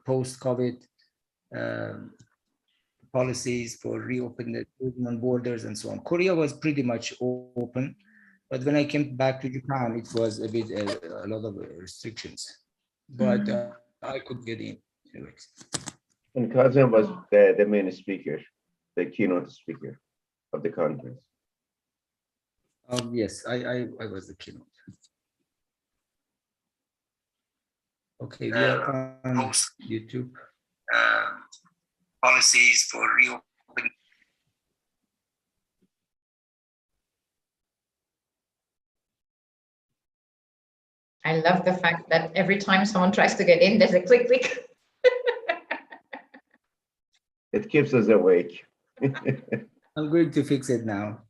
post-COVID policies for reopening the tourism borders and so on. Korea was pretty much open, but when I came back to Japan, it was a bit a lot of restrictions. But I could get in anyways. And Kazem was the main speaker, the keynote speaker of the conference. Yes, I was the keynote. Okay, we are on YouTube. Policies for reopening. I love the fact that every time someone tries to get in, there's a click, click. It keeps us awake. I'm going to fix it now.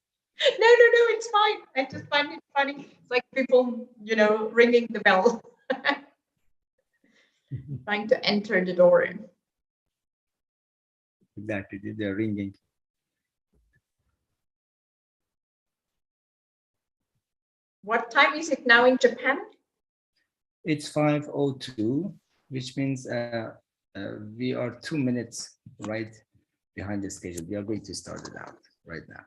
No, it's fine. I just find it funny. It's like people, ringing the bell, trying to enter the door. Exactly, they're ringing. What time is it now in Japan? It's 5:02, which means we are 2 minutes right behind the schedule. We are going to start it out right now.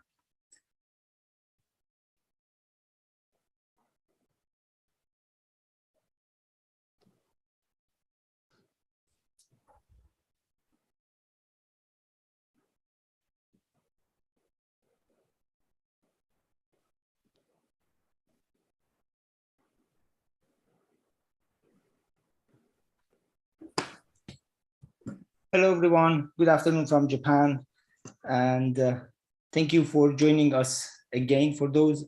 Hello, everyone. Good afternoon from Japan. And thank you for joining us again. For those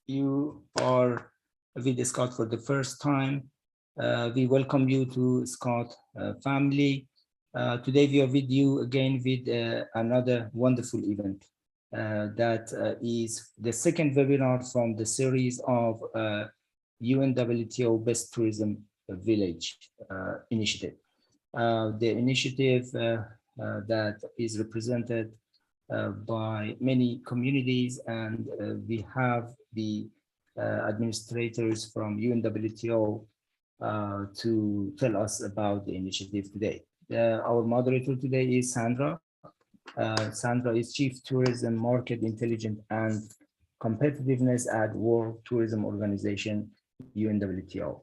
you are with SCoT for the first time, we welcome you to SCoT family. Today we are with you again with another wonderful event that is the second webinar from the series of UNWTO Best Tourism Village initiative. The initiative that is represented by many communities, and we have the administrators from UNWTO to tell us about the initiative today. Our moderator today is Sandra. Sandra is Chief Tourism Market Intelligence and Competitiveness at World Tourism Organization, UNWTO.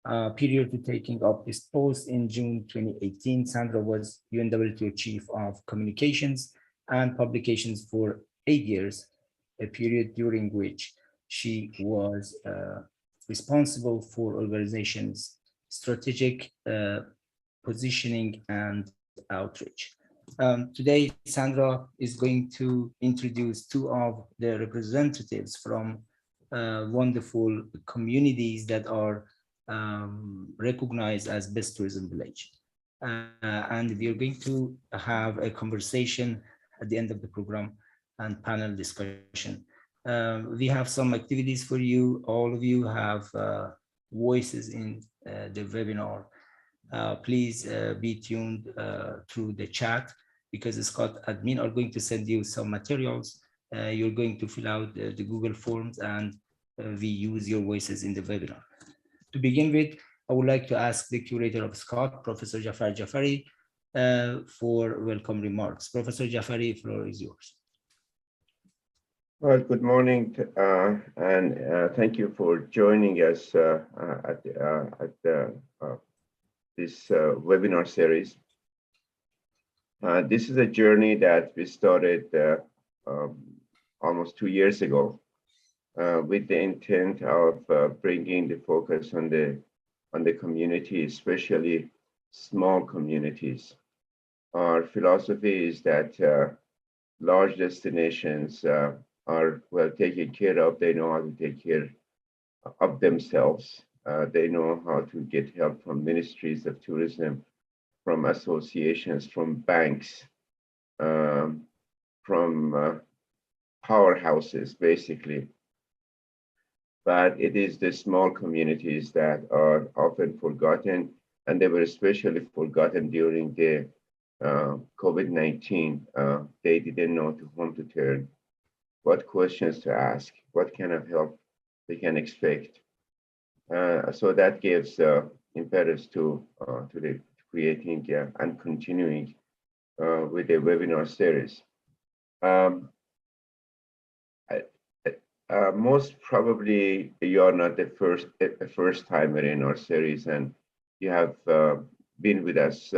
Prior to taking up this post in June 2018, Sandra was UNWTO Chief of Communications and Publications for 8 years, a period during which she was responsible for organizations' strategic positioning and outreach. Today, Sandra is going to introduce two of the representatives from wonderful communities that are recognized as Best Tourism Village. And we are going to have a conversation at the end of the program and panel discussion. We have some activities for you. All of you have voices in the webinar. Please be tuned through the chat, because SCoT admin are going to send you some materials. You're going to fill out the Google Forms, and we use your voices in the webinar. To begin with, I would like to ask the curator of SCoT, Professor Jafar Jafari, for welcome remarks. Professor Jafari, the floor is yours. Well, good morning, and thank you for joining us at this webinar series. This is a journey that we started almost 2 years ago with the intent of bringing the focus on the community, especially small communities. Our philosophy is that large destinations are well taken care of. They know how to take care of themselves. They know how to get help from ministries of tourism, from associations, from banks, from powerhouses, basically. But it is the small communities that are often forgotten, and they were especially forgotten during the COVID-19. They didn't know to whom to turn, what questions to ask, what kind of help they can expect. So that gives impetus to the creating and continuing with the webinar series. Most probably you are not the first timer in our series, and you have been with us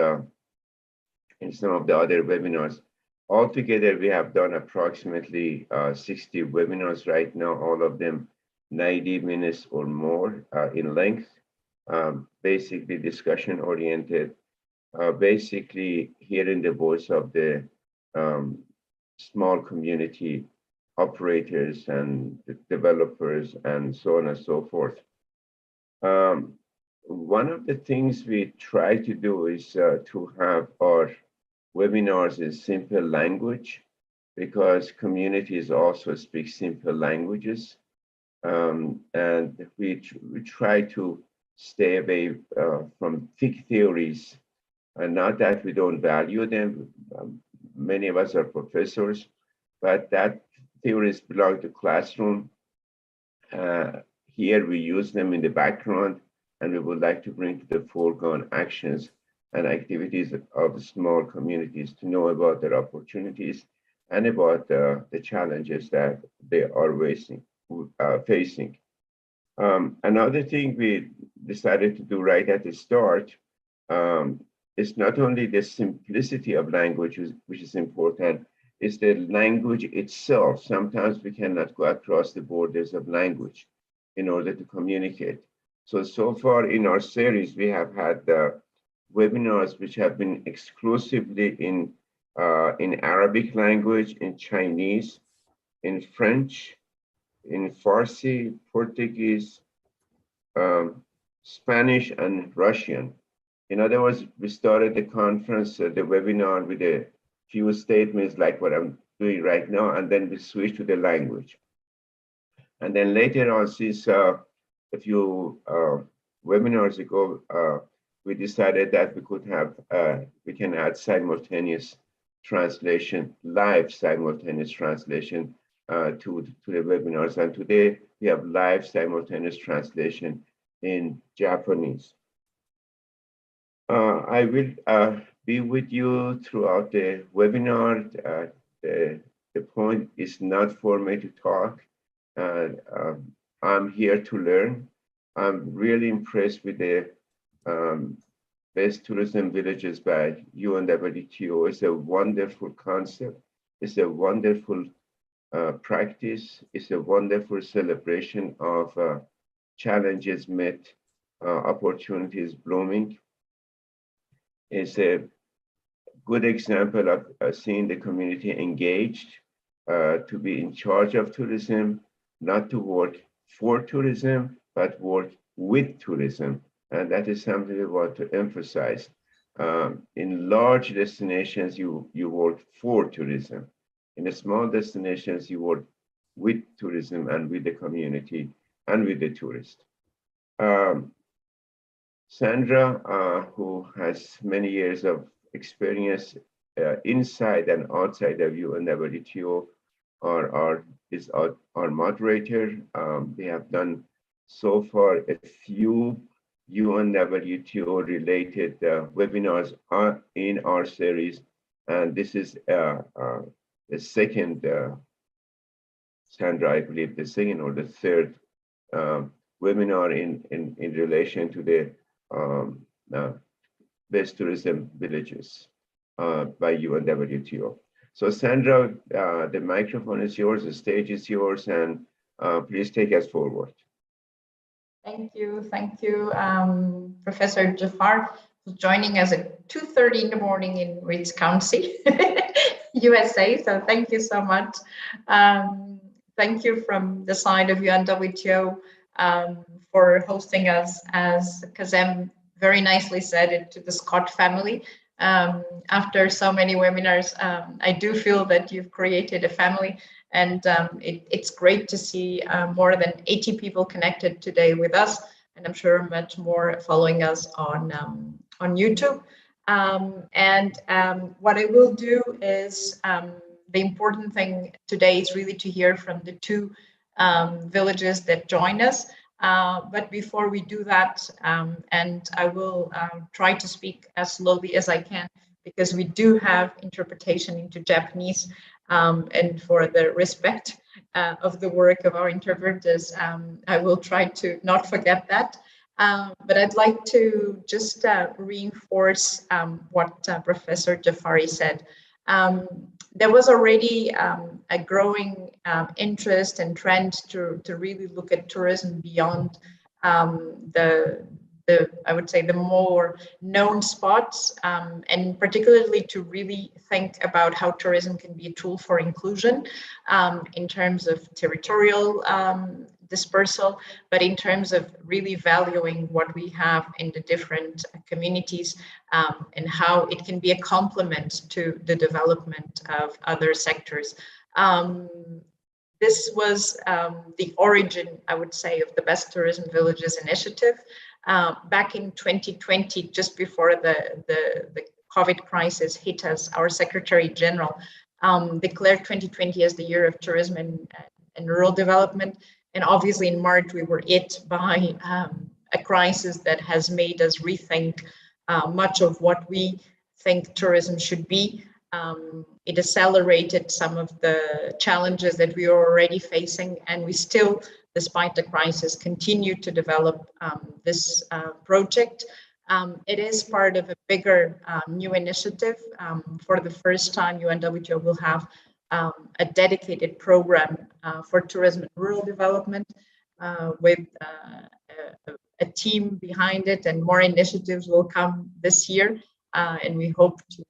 in some of the other webinars. Altogether, we have done approximately 60 webinars right now, all of them 90 minutes or more in length, basically discussion oriented, basically hearing the voice of the small community operators and developers and so on and so forth. One of the things we try to do is to have our webinars in simple language, because communities also speak simple languages. And we try to stay away from thick theories, and not that we don't value them. Many of us are professors, but that theories belong to classroom. Here we use them in the background, and we would like to bring to the foreground actions and activities of small communities to know about their opportunities and about the challenges that they are facing. Another thing we decided to do right at the start is not only the simplicity of language, which is important, it's the language itself. Sometimes we cannot go across the borders of language in order to communicate. So far in our series, we have had webinars which have been exclusively in Arabic language, in Chinese, in French, in Farsi, Portuguese, Spanish, and Russian. In other words, we started the conference, the webinar with a few statements like what I'm doing right now, and then we switched to the language. And then later on, since a few webinars ago, we decided that we could have, we can add simultaneous translation, live simultaneous translation to the webinars. And today we have live simultaneous translation in Japanese. I will be with you throughout the webinar. The point is not for me to talk. I'm here to learn. I'm really impressed with the best tourism villages by UNWTO. It's a wonderful concept. It's a wonderful practice. It's a wonderful celebration of challenges met, opportunities blooming. It's a good example of seeing the community engaged to be in charge of tourism, not to work for tourism, but work with tourism. And that is something we want to emphasize. In large destinations, you work for tourism. In the small destinations, you work with tourism and with the community and with the tourist. Sandra, who has many years of experience inside and outside of UNWTO, is our moderator. We have done so far a few UNWTO related webinars in our series, and this is the second, Sandra, I believe the second or the third webinar in relation to the best tourism villages by UNWTO. So Sandra, the microphone is yours, the stage is yours, and please take us forward. Thank you, Professor Jafar, for joining us at 2:30 in the morning in Reeds County, USA. So thank you so much. Thank you from the side of UNWTO for hosting us, as Kazem very nicely said, it to the SCoT family. After so many webinars, I do feel that you've created a family, and it's great to see more than 80 people connected today with us, and I'm sure much more following us on YouTube. What I will do is, the important thing today is really to hear from the two villages that join us. But before we do that, and I will try to speak as slowly as I can, because we do have interpretation into Japanese, and for the respect of the work of our interpreters, I will try to not forget that. But I'd like to just reinforce what Professor Jafari said. There was already a growing interest and trend to really look at tourism beyond I would say the more known spots, and particularly to really think about how tourism can be a tool for inclusion in terms of territorial dispersal, but in terms of really valuing what we have in the different communities, and how it can be a complement to the development of other sectors. This was the origin, I would say, of the Best Tourism Villages initiative. Back in 2020, just before the COVID crisis hit us, our Secretary General declared 2020 as the year of tourism and rural development. And obviously in March, we were hit by a crisis that has made us rethink much of what we think tourism should be. It accelerated some of the challenges that we were already facing, and we still, despite the crisis, continue to develop this project. It is part of a bigger new initiative. For the first time, UNWTO will have a dedicated program for tourism and rural development with a team behind it, and more initiatives will come this year. And we hope to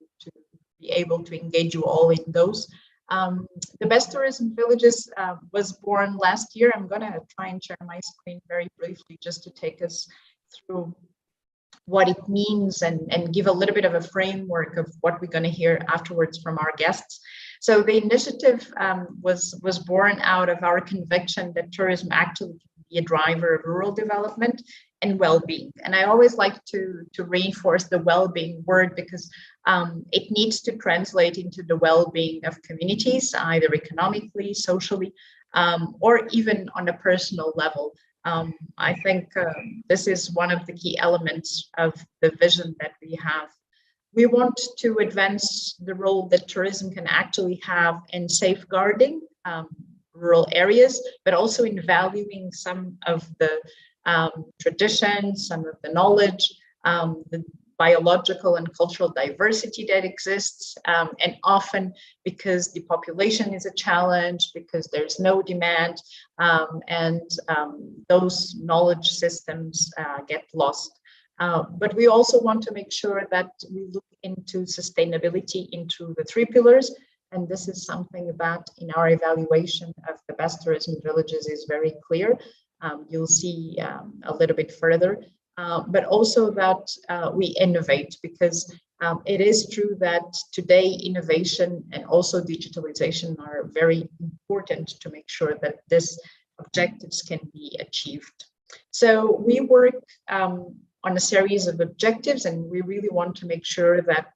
be able to engage you all in those. The Best Tourism Villages was born last year. I'm going to try and share my screen very briefly just to take us through what it means and give a little bit of a framework of what we're going to hear afterwards from our guests. So the initiative was born out of our conviction that tourism actually can be a driver of rural development and well-being. And I always like to reinforce the well-being word, because it needs to translate into the well-being of communities, either economically, socially, or even on a personal level. I think this is one of the key elements of the vision that we have. We want to advance the role that tourism can actually have in safeguarding rural areas, but also in valuing some of the traditions, some of the knowledge, the biological and cultural diversity that exists, and often because the population is a challenge, because there's no demand, and those knowledge systems get lost. But we also want to make sure that we look into sustainability into the 3 pillars, and this is something that in our evaluation of the Best Tourism Villages is very clear. You'll see a little bit further. But also that we innovate, because it is true that today innovation and also digitalization are very important to make sure that these objectives can be achieved. So we work on a series of objectives, and we really want to make sure that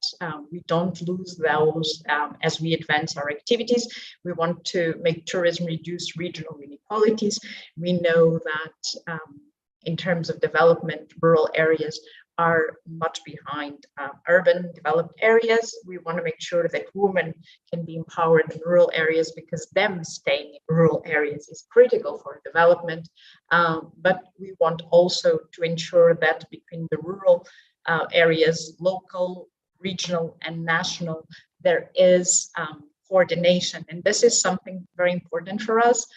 we don't lose those as we advance our activities. We want to make tourism reduce regional inequalities. We know that in terms of development, rural areas are much behind urban developed areas. We want to make sure that women can be empowered in rural areas, because them staying in rural areas is critical for development. But we want also to ensure that between the rural areas, local, regional, and national, there is coordination. And this is something very important for us,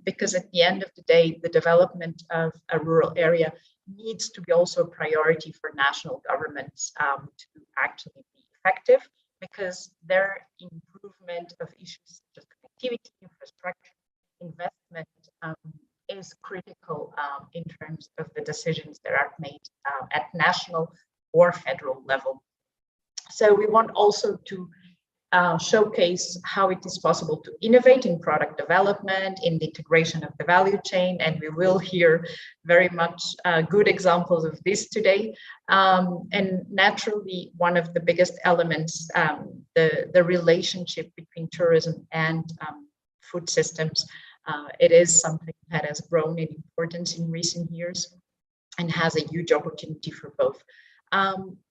because at the end of the day, the development of a rural area needs to be also a priority for national governments to actually be effective, because their improvement of issues such as connectivity, infrastructure, investment is critical in terms of the decisions that are made at national or federal level. So we want also to showcase how it is possible to innovate in product development, in the integration of the value chain, and we will hear very much good examples of this today. And naturally, one of the biggest elements, the relationship between tourism and food systems it is something that has grown in importance in recent years and has a huge opportunity for both.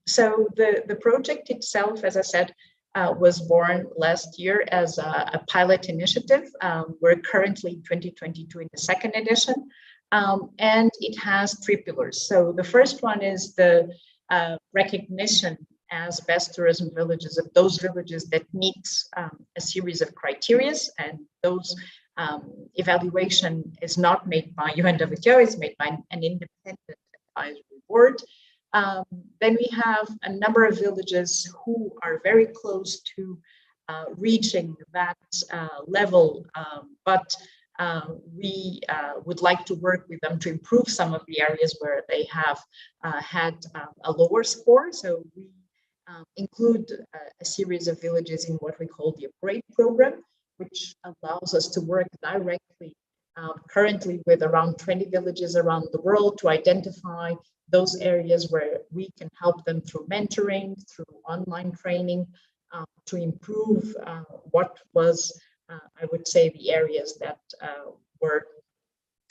So the project itself, as I said, was born last year as a pilot initiative. We're currently in 2022 in the second edition, and it has 3 pillars. So the first one is the recognition as best tourism villages of those villages that meet a series of criteria, and those evaluation is not made by UNWTO, it's made by an independent advisory board. Then we have a number of villages who are very close to reaching that level, but we would like to work with them to improve some of the areas where they have had a lower score. So we include a series of villages in what we call the upgrade program, which allows us to work directly currently with around 20 villages around the world to identify those areas where we can help them through mentoring, through online training, to improve what was, I would say, the areas that were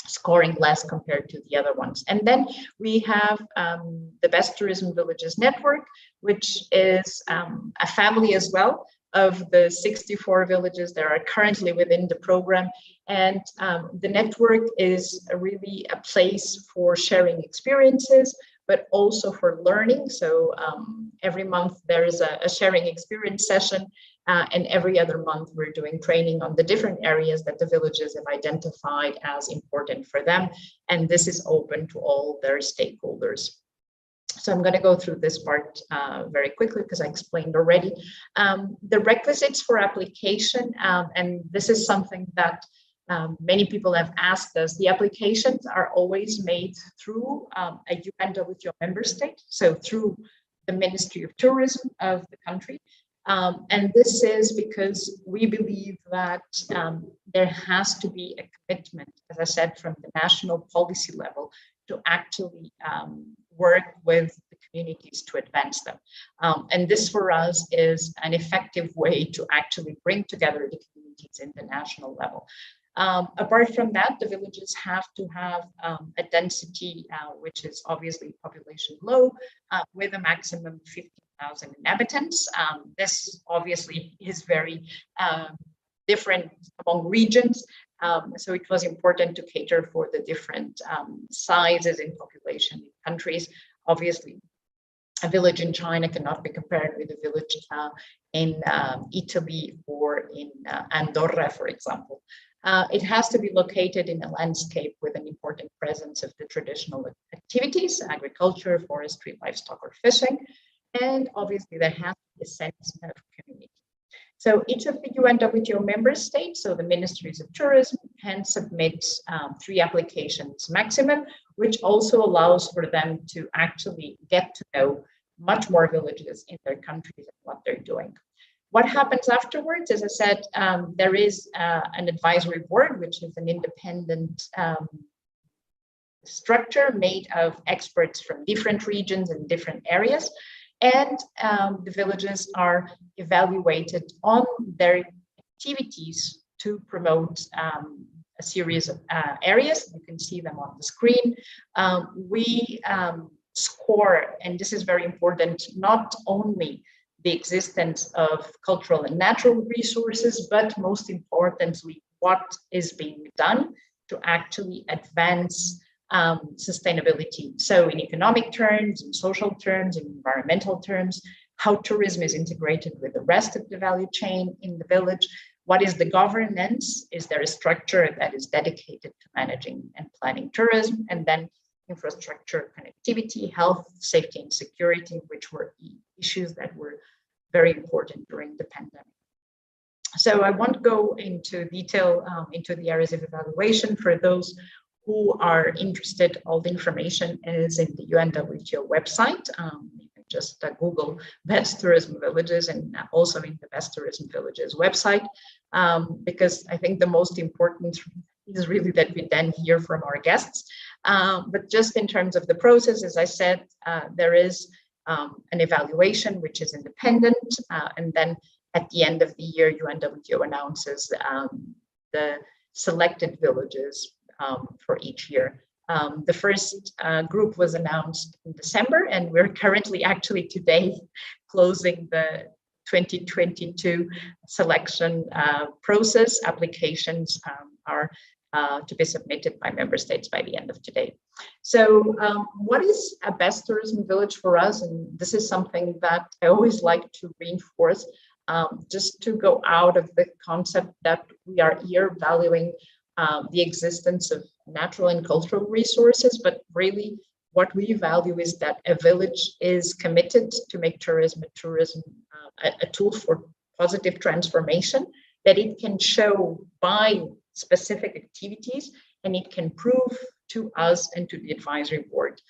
scoring less compared to the other ones. And then we have the Best Tourism Villages Network, which is a family as well of the 64 villages that are currently within the program. And the network is really a place for sharing experiences, but also for learning. So every month there is a sharing experience session, and every other month we're doing training on the different areas that the villages have identified as important for them. And this is open to all their stakeholders. So I'm going to go through this part very quickly because I explained already. The requisites for application, and this is something that many people have asked us. The applications are always made through a UNWTO member state, so through the Ministry of Tourism of the country. And this is because we believe that there has to be a commitment, as I said, from the national policy level to actually work with the communities to advance them. And this for us is an effective way to actually bring together the communities in the national level. Apart from that, the villages have to have a density, which is obviously population low, with a maximum of 50,000 inhabitants. This obviously is very different among regions. So it was important to cater for the different sizes in population in countries. Obviously, a village in China cannot be compared with a village in Italy or in Andorra, for example. It has to be located in a landscape with an important presence of the traditional activities, agriculture, forestry, livestock, or fishing. And obviously there has to be a sense of community. So each of the UNWTO member states, so the ministries of tourism, can submit 3 applications maximum, which also allows for them to actually get to know much more villages in their countries and what they're doing. What happens afterwards, as I said, there is an advisory board, which is an independent structure made of experts from different regions and different areas. And the villages are evaluated on their activities to promote a series of areas. You can see them on the screen. We score, and this is very important, not only the existence of cultural and natural resources, but most importantly, what is being done to actually advance sustainability. So in economic terms, in social terms, in environmental terms, how tourism is integrated with the rest of the value chain in the village. What is the governance? Is there a structure that is dedicated to managing and planning tourism? And then infrastructure, connectivity, health, safety, and security, which were issues that were very important during the pandemic. So I won't go into detail into the areas of evaluation. For those who are interested, all the information is in the UNWTO website. You can just Google Best Tourism Villages and also in the Best Tourism Villages website, because I think the most important is really that we then hear from our guests. But just in terms of the process, as I said, there is an evaluation which is independent, and then at the end of the year, UNWTO announces the selected villages for each year. The first group was announced in December, and we're currently actually today closing the 2022 selection process. Applications are to be submitted by member states by the end of today. So what is a best tourism village for us? And this is something that I always like to reinforce, just to go out of the concept that we are here valuing the existence of natural and cultural resources, but really what we value is that a village is committed to make tourism a tool for positive transformation, that it can show by specific activities, and it can prove to us and to the advisory board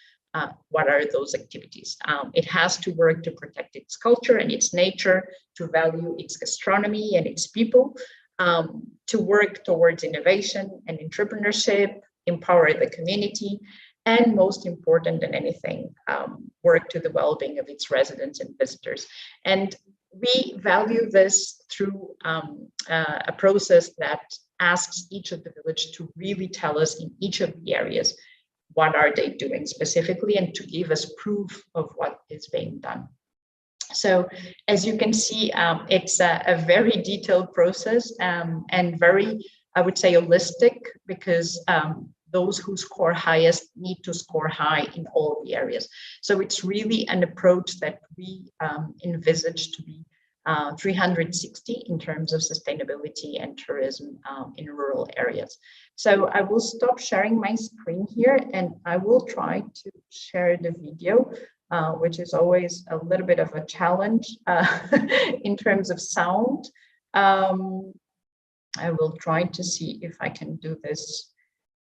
what are those activities. It has to work to protect its culture and its nature, to value its gastronomy and its people, to work towards innovation and entrepreneurship, empower the community, and most important than anything, work to the well-being of its residents and visitors. And we value this through a process that asks each of the village to really tell us in each of the areas what are they doing specifically, and to give us proof of what is being done. So as you can see, it's a very detailed process and very, I would say, holistic, because those who score highest need to score high in all the areas. So it's really an approach that we envisage to be 360 in terms of sustainability and tourism in rural areas. So I will stop sharing my screen here, and I will try to share the video, which is always a little bit of a challenge in terms of sound. I will try to see if I can do this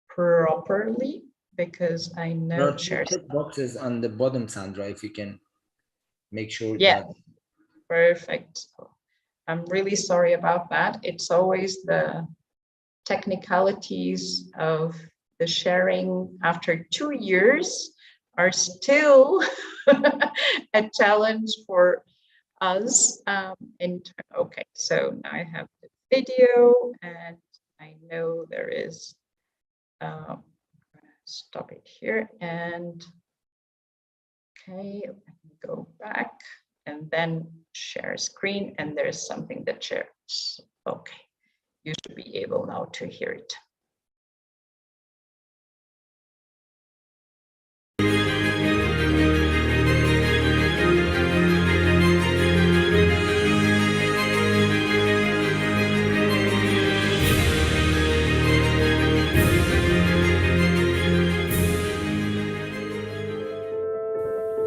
properly, because I know There are shares check boxes on the bottom, Sandra, if you can make sure. Yeah. That Perfect. I'm really sorry about that. It's always the technicalities of the sharing after 2 years are still a challenge for us. Okay, so now I have the video, and I know there is, stop it here, and okay, let me go back and then share screen, and there's something that shares. Okay, you should be able now to hear it.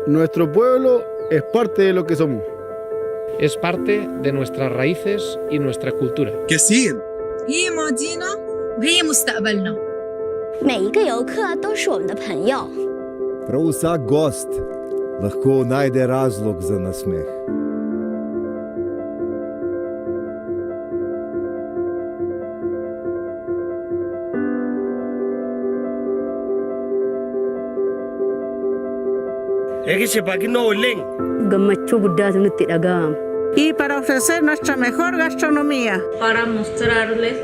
Nuestro pueblo es parte de lo que somos. Es parte de nuestras raíces y nuestra cultura. كثير هي ماضينا وهي مستقبلنا. 每一个游客都是我们的朋友。 Prav vsak gost lahko najde razlog za nasmeh. Gammachuu guddaatu nutti dhaga'ama. Y para ofrecer nuestra mejor gastronomía. Para mostrarles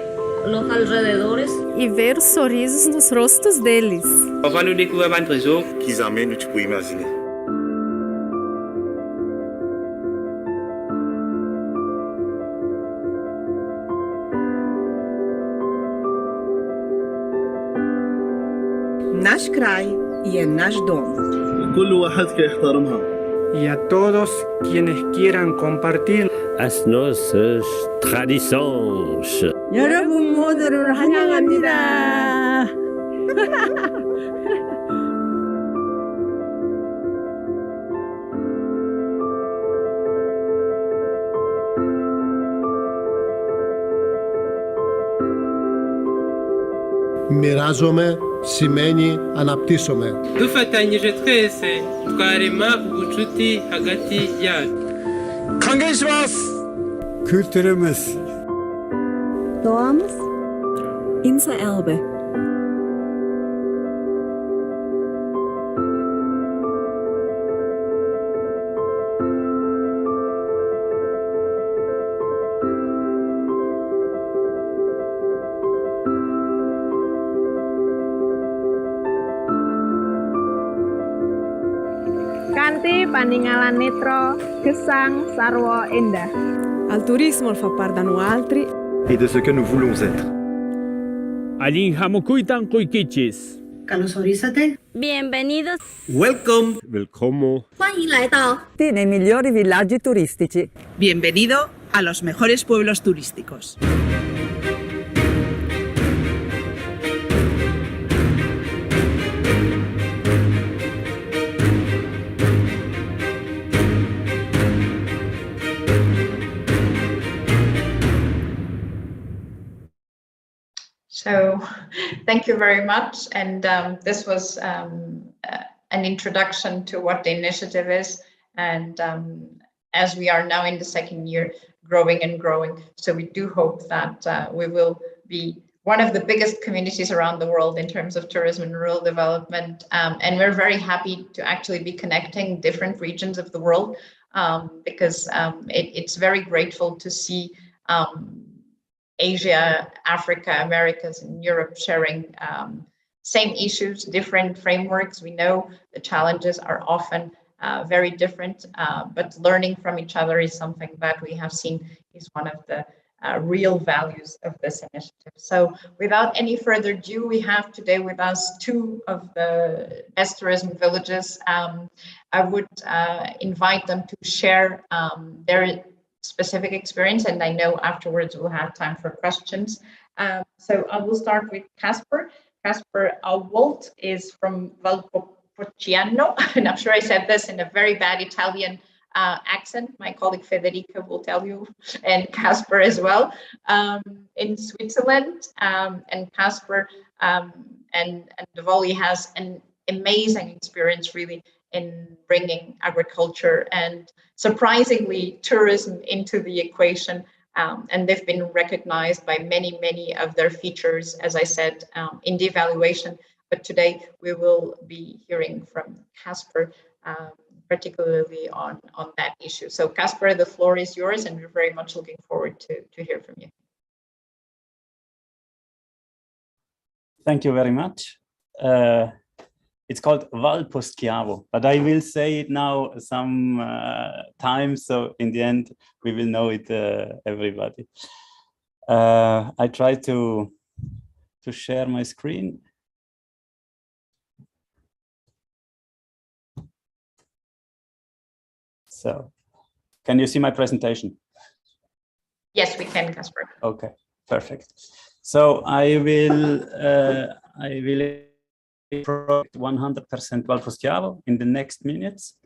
los alrededores. E ver os sorrisos nos rostos deles. On va nous découvrir un trésor qu'ils amènent où tu peux imaginer. Naš kraj je naš dom. كل واحد كيحترمها. Y a todos quienes quieran compartir as nossas tradições. 여러분 모두를 환영합니다. Μοιράζομαι σημαίνει αναπτύσσομαι. dufatanyije twarema ubucuti hagati yacu. Kangeşmas! Kültürümüz. Doğamız. Unser Erbe. paningalan netro, gesang, sarwo, endah. Al turismo fa part da noi altri. Et de ce que nous voulons être. Allin hamukuitan kuikichis. Kalos horizonte. Bienvenidos. Welcome. Welcome. 欢迎来到 Nei migliori villaggi turistici. Bienvenido a los mejores pueblos turísticos. So thank you very much. And this was an introduction to what the initiative is. And as we are now in the second year, growing and growing. So we do hope that we will be one of the biggest communities around the world in terms of tourism and rural development. And we're very happy to actually be connecting different regions of the world because it's very grateful to see Asia, Africa, Americas, and Europe sharing same issues, different frameworks. We know the challenges are often very different, but learning from each other is something that we have seen is one of the real values of this initiative. So without any further ado, we have today with us two of the best tourism villages. I would invite them to share their specific experience, and I know afterwards we'll have time for questions. So I will start with Casper. Casper Walt is from Valposchiavo, and I'm sure I said this in a very bad Italian accent. My colleague Federica will tell you, and Casper as well, in Switzerland. And Casper and Davoli has an amazing experience really in bringing agriculture and surprisingly tourism into the equation. And they've been recognized by many of their features, as I said, in the evaluation. But today we will be hearing from Casper, particularly on that issue. So Casper, the floor is yours, and we're very much looking forward to hear from you. Thank you very much. It's called Valposchiavo, but I will say it now some time, so in the end we will know it, everybody. I try to share my screen. So, can you see my presentation? Yes, we can, Casper. Okay, perfect. So I will 100% Valposchiavo in the next minutes.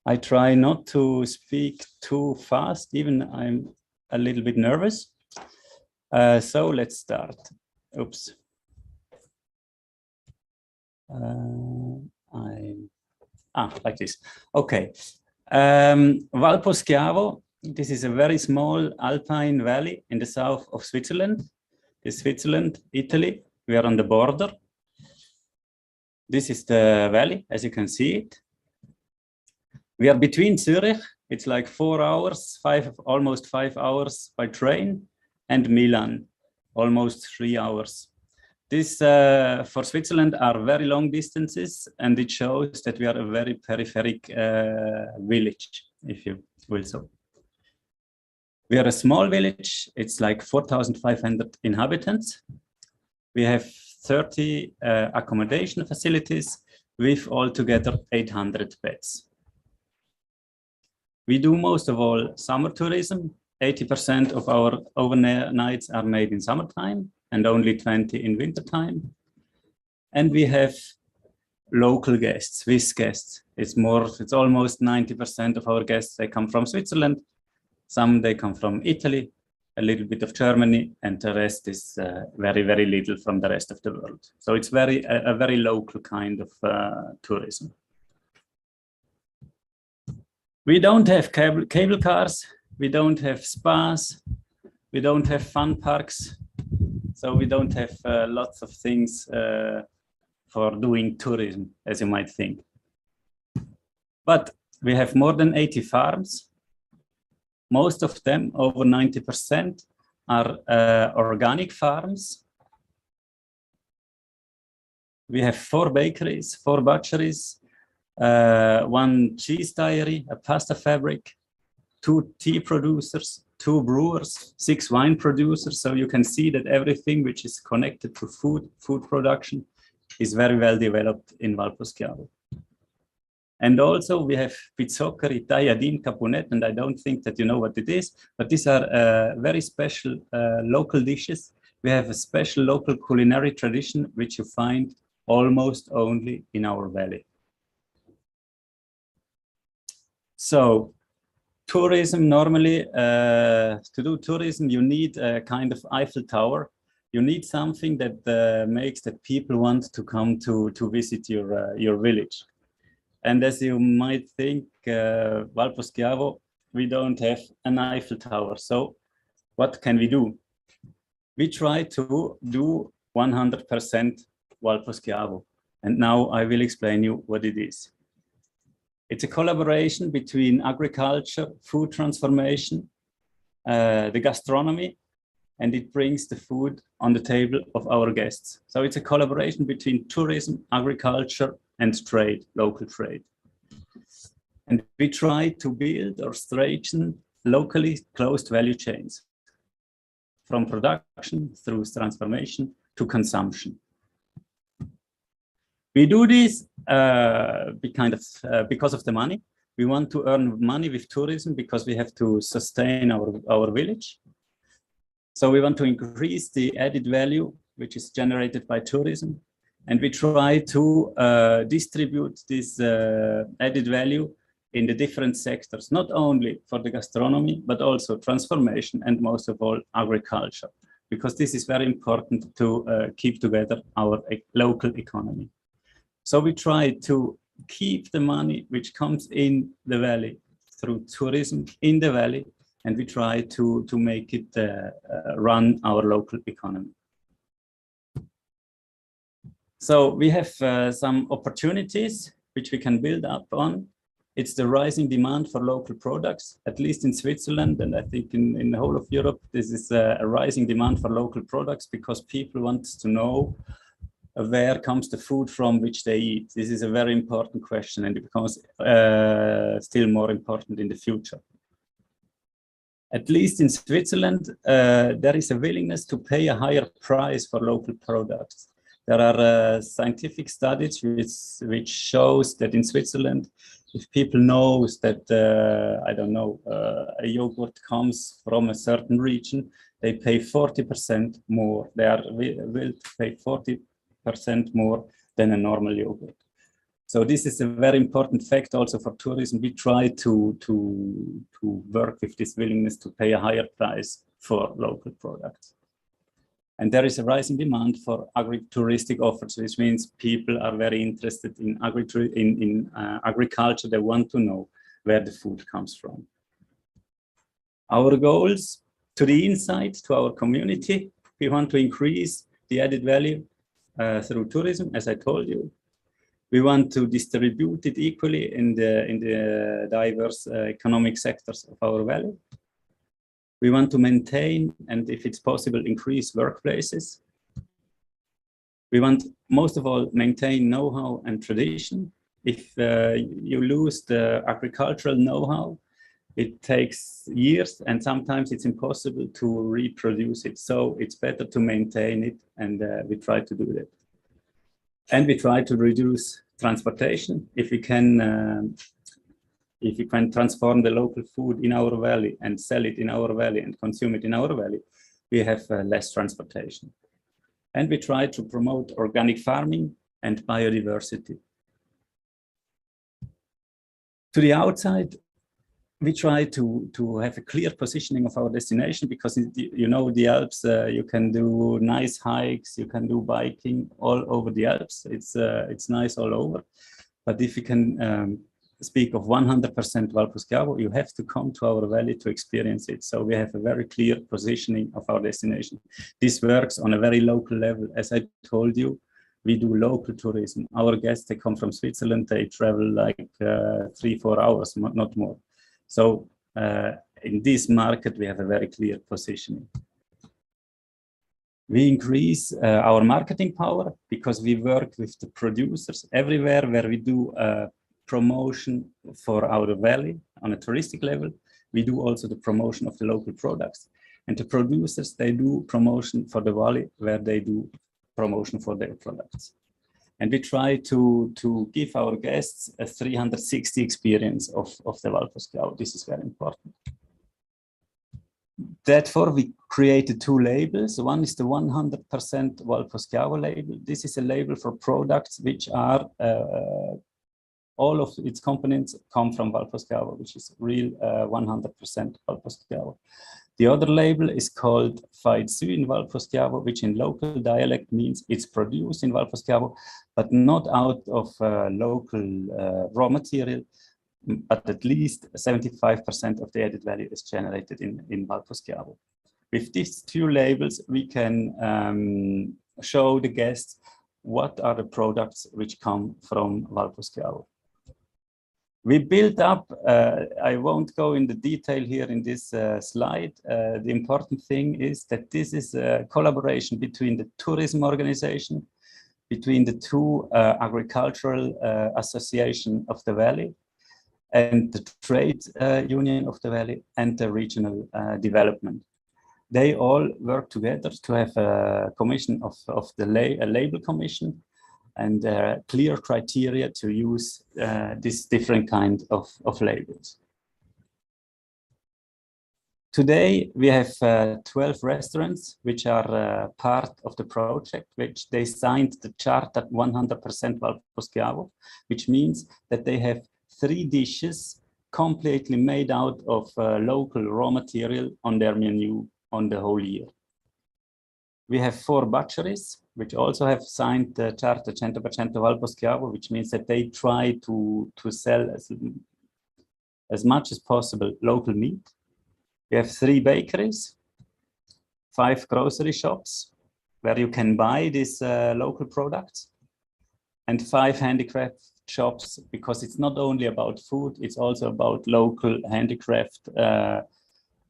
I try not to speak too fast, even I'm a little bit nervous. So let's start. Oops. Like this. Okay. Valposchiavo, this is a very small alpine valley in the south of Switzerland. It's Switzerland, Italy. We are on the border. This is the valley, as you can see it. We are between Zurich, it's like 4 hours, almost 5 hours by train, and Milan, almost 3 hours. This, for Switzerland, are very long distances, and it shows that we are a very peripheric village, if you will so. We are a small village, it's like 4,500 inhabitants. We have 30 accommodation facilities with altogether 800 beds. We do most of all summer tourism. 80% of our overnights are made in summertime and only 20 in wintertime. And we have local guests, Swiss guests. It's almost 90% of our guests, they come from Switzerland. Some they come from Italy, a little bit of Germany, and the rest is very little from the rest of the world. So it's a very local kind of tourism. We don't have cable cars, we don't have spas, we don't have fun parks, so we don't have lots of things for doing tourism, as you might think. But we have more than 80 farms. Most of them, over 90%, are organic farms. We have 4 bakeries, 4 butcheries, one cheese dairy, a pasta fabric, 2 tea producers, 2 brewers, 6 wine producers. So you can see that everything which is connected to food production is very well developed in Valposchiavo. And also we have pizzoccheri, tajadin, caponette, and I don't think that you know what it is, but these are very special local dishes. We have a special local culinary tradition which you find almost only in our valley. So tourism, normally to do tourism you need a kind of Eiffel Tower. You need something that makes that people want to come to visit your village. And as you might think, Valposchiavo, we don't have an Eiffel Tower. So what can we do? We try to do 100% Valposchiavo. And now I will explain you what it is. It's a collaboration between agriculture, food transformation, the gastronomy, and it brings the food on the table of our guests. So it's a collaboration between tourism, agriculture, and trade, local trade. And we try to build or strengthen locally closed value chains from production through transformation to consumption. We do this because of the money. We want to earn money with tourism because we have to sustain our village. So we want to increase the added value which is generated by tourism. And we try to distribute this added value in the different sectors, not only for the gastronomy, but also transformation and most of all agriculture, because this is very important to keep together our local economy. So we try to keep the money which comes in the valley through tourism in the valley, and we try to make it run our local economy. So we have some opportunities which we can build up on. It's the rising demand for local products, at least in Switzerland, and I think in the whole of Europe, this is a rising demand for local products because people want to know where comes the food from which they eat. This is a very important question, and it becomes still more important in the future. At least in Switzerland, there is a willingness to pay a higher price for local products. There are scientific studies which shows that in Switzerland, if people know that, I don't know, a yogurt comes from a certain region, they pay 40% more. They are will pay 40% more than a normal yogurt. So this is a very important fact also for tourism. We try to work with this willingness to pay a higher price for local products. And there is a rising demand for agri-touristic offers, which means people are very interested in agriculture. They want to know where the food comes from. Our goals to the inside, to our community, we want to increase the added value through tourism, as I told you. We want to distribute it equally in the diverse economic sectors of our valley. We want to maintain, and if it's possible, increase workplaces. We want, most of all, maintain know-how and tradition. If you lose the agricultural know-how, it takes years, and sometimes it's impossible to reproduce it. So it's better to maintain it, and we try to do that. And we try to reduce transportation. If we can transform the local food in our valley and sell it in our valley and consume it in our valley, we have less transportation. And we try to promote organic farming and biodiversity. To the outside, we try to have a clear positioning of our destination because, you know, the Alps, you can do nice hikes, you can do biking all over the Alps. It's nice all over. But if you can speak of 100% Valposchiavo, you have to come to our valley to experience it. So we have a very clear positioning of our destination. This works on a very local level. As I told you, we do local tourism. Our guests, they come from Switzerland, they travel like 3-4 hours, not more. So in this market, we have a very clear positioning. We increase our marketing power because we work with the producers everywhere where we do promotion for our valley on a touristic level. We do also the promotion of the local products. And the producers, they do promotion for the valley where they do promotion for their products. And we try to give our guests a 360 experience of the Valposchiavo. This is very important. Therefore, we created two labels. One is the 100% Valposchiavo label. This is a label for products which are, all of its components come from Valposchiavo, which is real 100% Valposchiavo. The other label is called Faitsu in Valposchiavo, which in local dialect means it's produced in Valposchiavo, but not out of local raw material, but at least 75% of the added value is generated in Valposchiavo. With these two labels, we can show the guests what are the products which come from Valposchiavo. We built up, I won't go into detail here in this slide. The important thing is that this is a collaboration between the tourism organization, between the two agricultural association of the valley, and the trade union of the valley, and the regional development. They all work together to have a commission of a label commission, and clear criteria to use this different kind of labels. Today, we have 12 restaurants which are part of the project, which they signed the chart at 100% Valposchiavo, which means that they have 3 dishes completely made out of local raw material on their menu on the whole year. We have 4 butcheries, which also have signed the Charter 100% Valposchiavo, which means that they try to sell as much as possible local meat. We have 3 bakeries, 5 grocery shops where you can buy these local products, and 5 handicraft shops, because it's not only about food, it's also about local handicraft,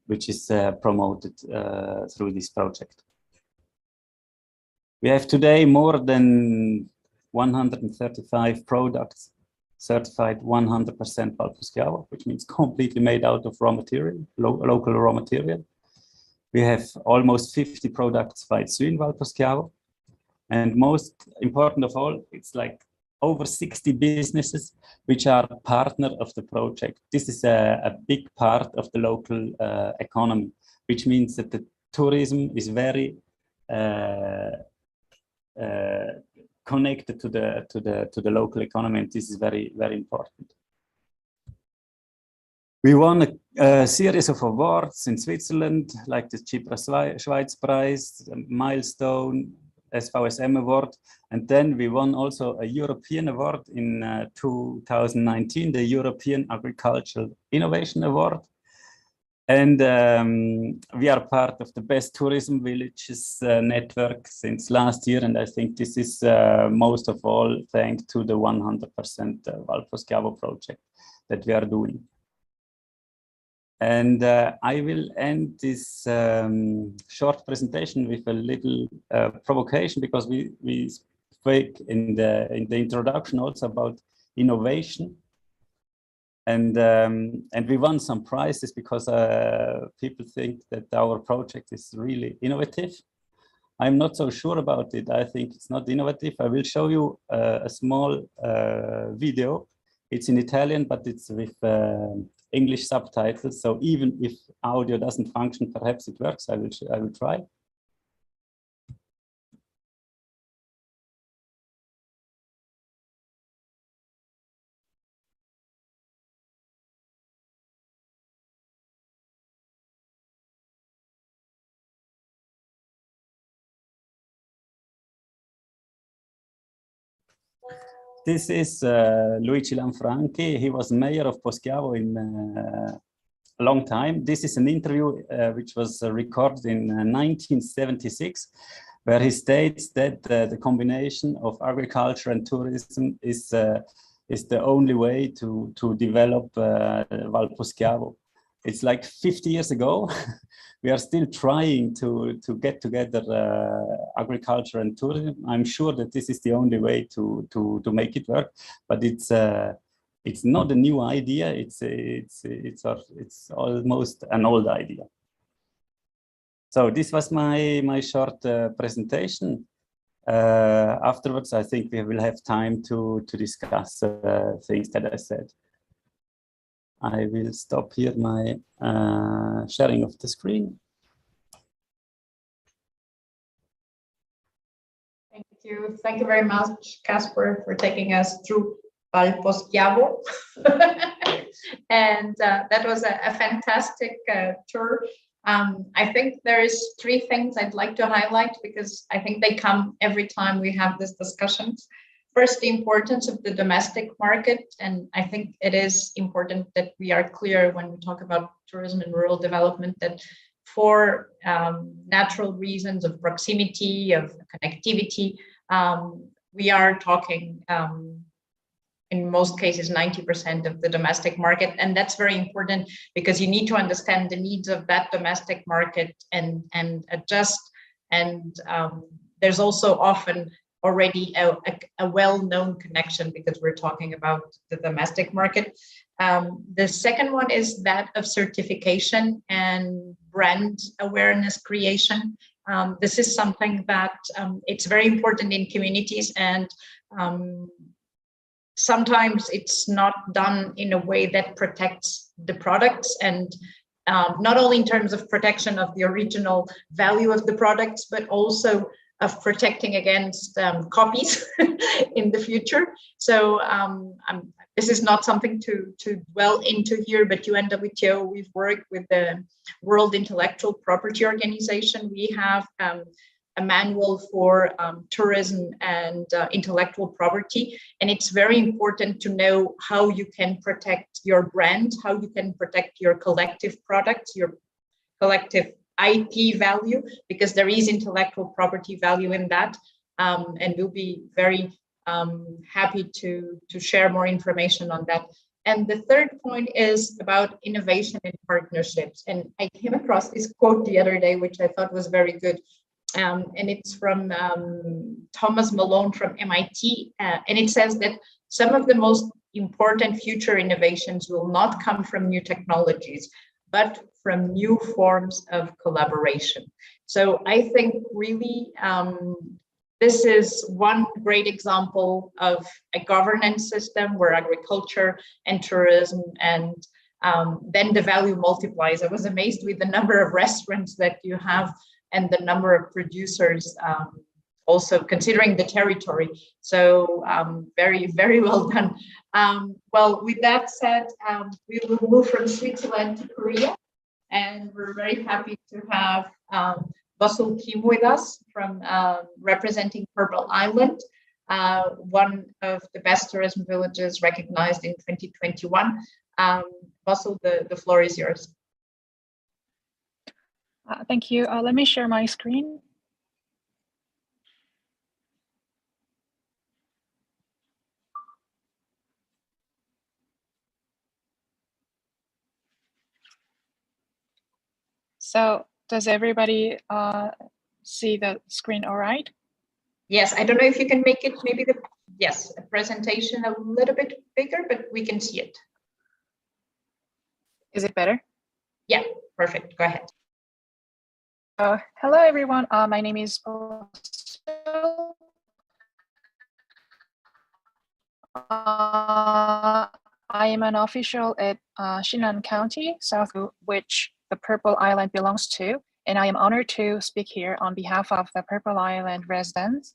which is promoted through this project. We have today more than 135 products certified 100% Valposchiavo, which means completely made out of raw material, local raw material. We have almost 50 products Faitsu in Valposchiavo. And most important of all, it's like over 60 businesses which are partner of the project. This is a big part of the local economy, which means that the tourism is very connected to the local economy, and this is very, very important. We won a series of awards in Switzerland, like the Chypra Schweiz Prize, the Milestone, SVSM Award, and then we won also a European award in 2019, the European Agricultural Innovation Award. And we are part of the Best Tourism Villages network since last year, and I think this is most of all thanks to the 100% Valposchiavo project that we are doing. And I will end this short presentation with a little provocation, because we spoke in the introduction also about innovation. And we won some prizes because people think that our project is really innovative. I'm not so sure about it. I think it's not innovative. I will show you a small video. It's in Italian, but it's with English subtitles. So even if audio doesn't function, perhaps it works. I will try. This is Luigi Lanfranchi. He was mayor of Poschiavo in a long time. This is an interview which was recorded in 1976, where he states that the combination of agriculture and tourism is the only way to develop Valposchiavo. It's like 50 years ago. We are still trying to get together agriculture and tourism. I'm sure that this is the only way to make it work, but it's It's not a new idea. It's almost an old idea. So this was my short presentation. Afterwards, I think we will have time to discuss things that I said. I will stop here my sharing of the screen. Thank you very much, Casper, for taking us through Valposchiavo. And that was a fantastic tour. I think there is 3 things I'd like to highlight because I think they come every time we have these discussions. First, the importance of the domestic market. And I think it is important that we are clear when we talk about tourism and rural development that for natural reasons of proximity, of connectivity, we are talking in most cases 90% of the domestic market, and that's very important because you need to understand the needs of that domestic market and adjust. And there's also often already a well-known connection because we're talking about the domestic market. The second one is that of certification and brand awareness creation. This is something that it's very important in communities, and sometimes it's not done in a way that protects the products, and not only in terms of protection of the original value of the products, but also of protecting against copies in the future. So this is not something to dwell into here, but UNWTO, we've worked with the World Intellectual Property Organization. We have a manual for tourism and intellectual property. And it's very important to know how you can protect your brand, how you can protect your collective products, your collective IP value, because there is intellectual property value in that. And we'll be very happy to share more information on that. And the third point is about innovation and partnerships. And I came across this quote the other day, which I thought was very good. And it's from Thomas Malone from MIT. And it says that some of the most important future innovations will not come from new technologies, but from new forms of collaboration. So I think really this is one great example of a governance system where agriculture and tourism and then the value multiplies. I was amazed with the number of restaurants that you have and the number of producers, also considering the territory. So very, very well done. Well, with that said, we will move from Switzerland to Korea. And we're very happy to have Basul Kim with us from representing Purple Island, one of the best tourism villages recognized in 2021. Basul, the floor is yours. Thank you. Let me share my screen. So does everybody see the screen all right? Yes, I don't know if you can make it maybe yes, a presentation a little bit bigger, but we can see it. Is it better? Yeah, perfect. Go ahead. Hello, everyone. My name is Basul. I am an official at Shinan County, South, which the Purple Island belongs to, and I am honored to speak here on behalf of the Purple Island residents.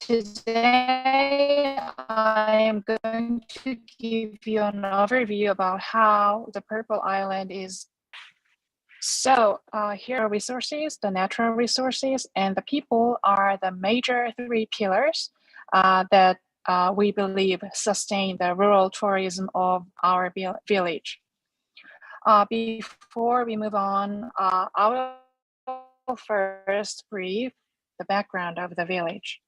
Today, I am going to give you an overview about how the Purple Island is. So here are resources, the natural resources, and the people are the major 3 pillars that we believe sustain the rural tourism of our village. Before we move on, I will first brief the background of the village.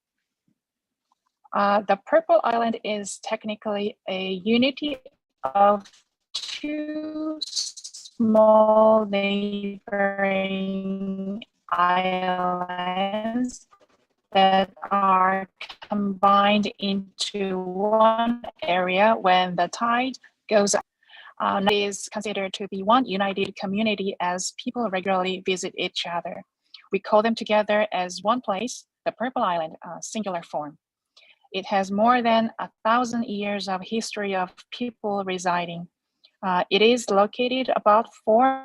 The Purple Island is technically a unity of 2 small neighboring islands that are combined into one area when the tide goes up. It is considered to be one united community as people regularly visit each other. We call them together as one place, the Purple Island, singular form. It has more than 1,000 years of history of people residing. It is located about 4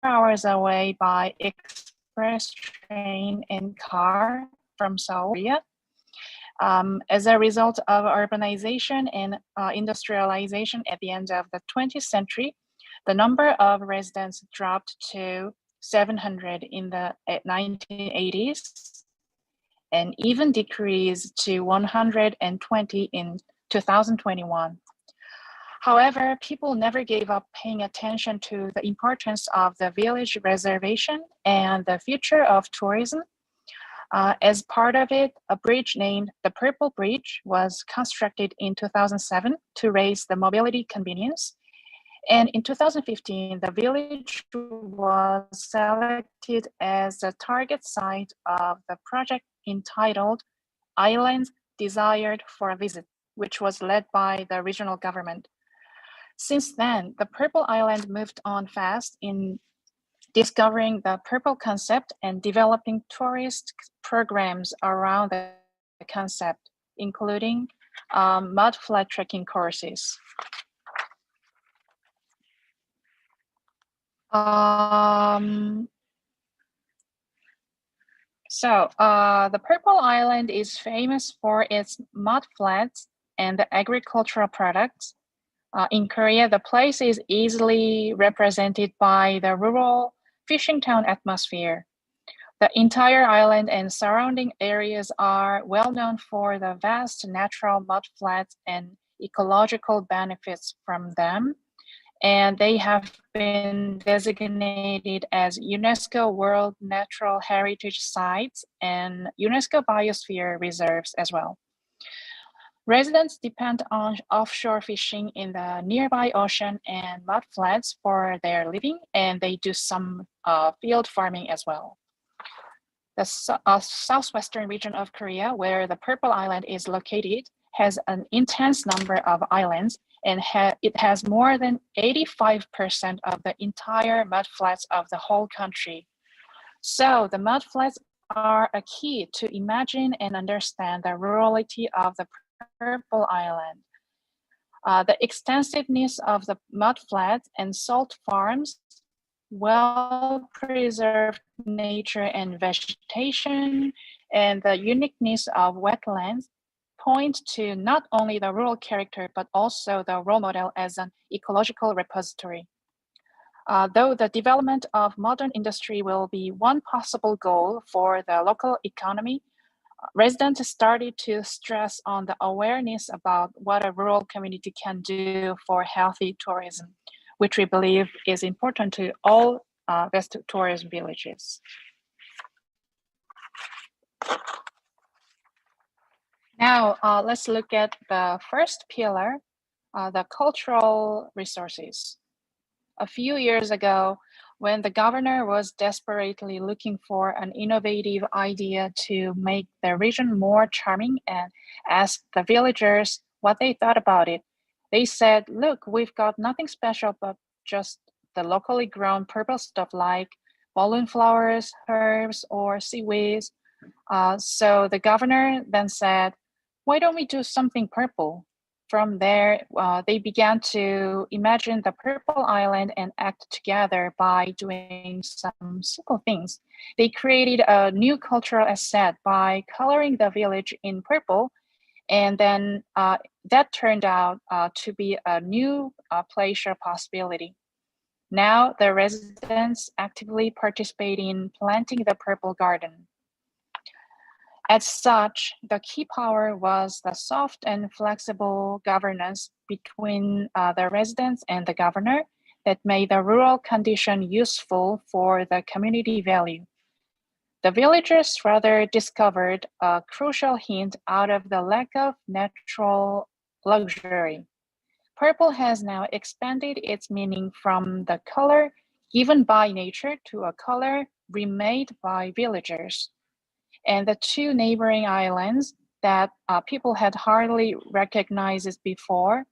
hours away by express train and car from South Korea. As a result of urbanization and industrialization at the end of the 20th century, the number of residents dropped to 700 in the 1980s and even decreased to 120 in 2021. However, people never gave up paying attention to the importance of the village reservation and the future of tourism. As part of it, a bridge named the Purple Bridge was constructed in 2007 to raise the mobility convenience. And in 2015, the village was selected as the target site of the project entitled Islands Desired for a Visit, which was led by the regional government. Since then, the Purple Island moved on fast in discovering the purple concept and developing tourist programs around the concept, including mud flat trekking courses. The Purple Island is famous for its mud flats and the agricultural products. In Korea, the place is easily represented by the rural fishing town atmosphere. The entire island and surrounding areas are well known for the vast natural mud flats and ecological benefits from them. And they have been designated as UNESCO World Natural Heritage Sites and UNESCO Biosphere Reserves as well. Residents depend on offshore fishing in the nearby ocean and mud flats for their living, and they do some field farming as well. The southwestern region of Korea, where the Purple Island is located, has an intense number of islands, and it has more than 85% of the entire mud flats of the whole country. So the mud flats are a key to imagine and understand the rurality of the Purple Island. The extensiveness of the mud flats and salt farms, well-preserved nature and vegetation, and the uniqueness of wetlands point to not only the rural character, but also the role model as an ecological repository. Though the development of modern industry will be one possible goal for the local economy, residents started to stress on the awareness about what a rural community can do for healthy tourism, which we believe is important to all best tourism villages. Now, let's look at the first pillar, the cultural resources. A few years ago, when the governor was desperately looking for an innovative idea to make the region more charming and asked the villagers what they thought about it, they said, look, we've got nothing special but just the locally grown purple stuff like balloon flowers, herbs, or seaweeds. So the governor then said, why don't we do something purple? From there, they began to imagine the Purple Island and act together by doing some simple things. They created a new cultural asset by coloring the village in purple, and then that turned out to be a new pleasure possibility. Now the residents actively participate in planting the purple garden. As such, the key power was the soft and flexible governance between the residents and the governor that made the rural condition useful for the community value. The villagers rather discovered a crucial hint out of the lack of natural luxury. Purple has now expanded its meaning from the color given by nature to a color remade by villagers. and the two neighboring islands that people had hardly recognized before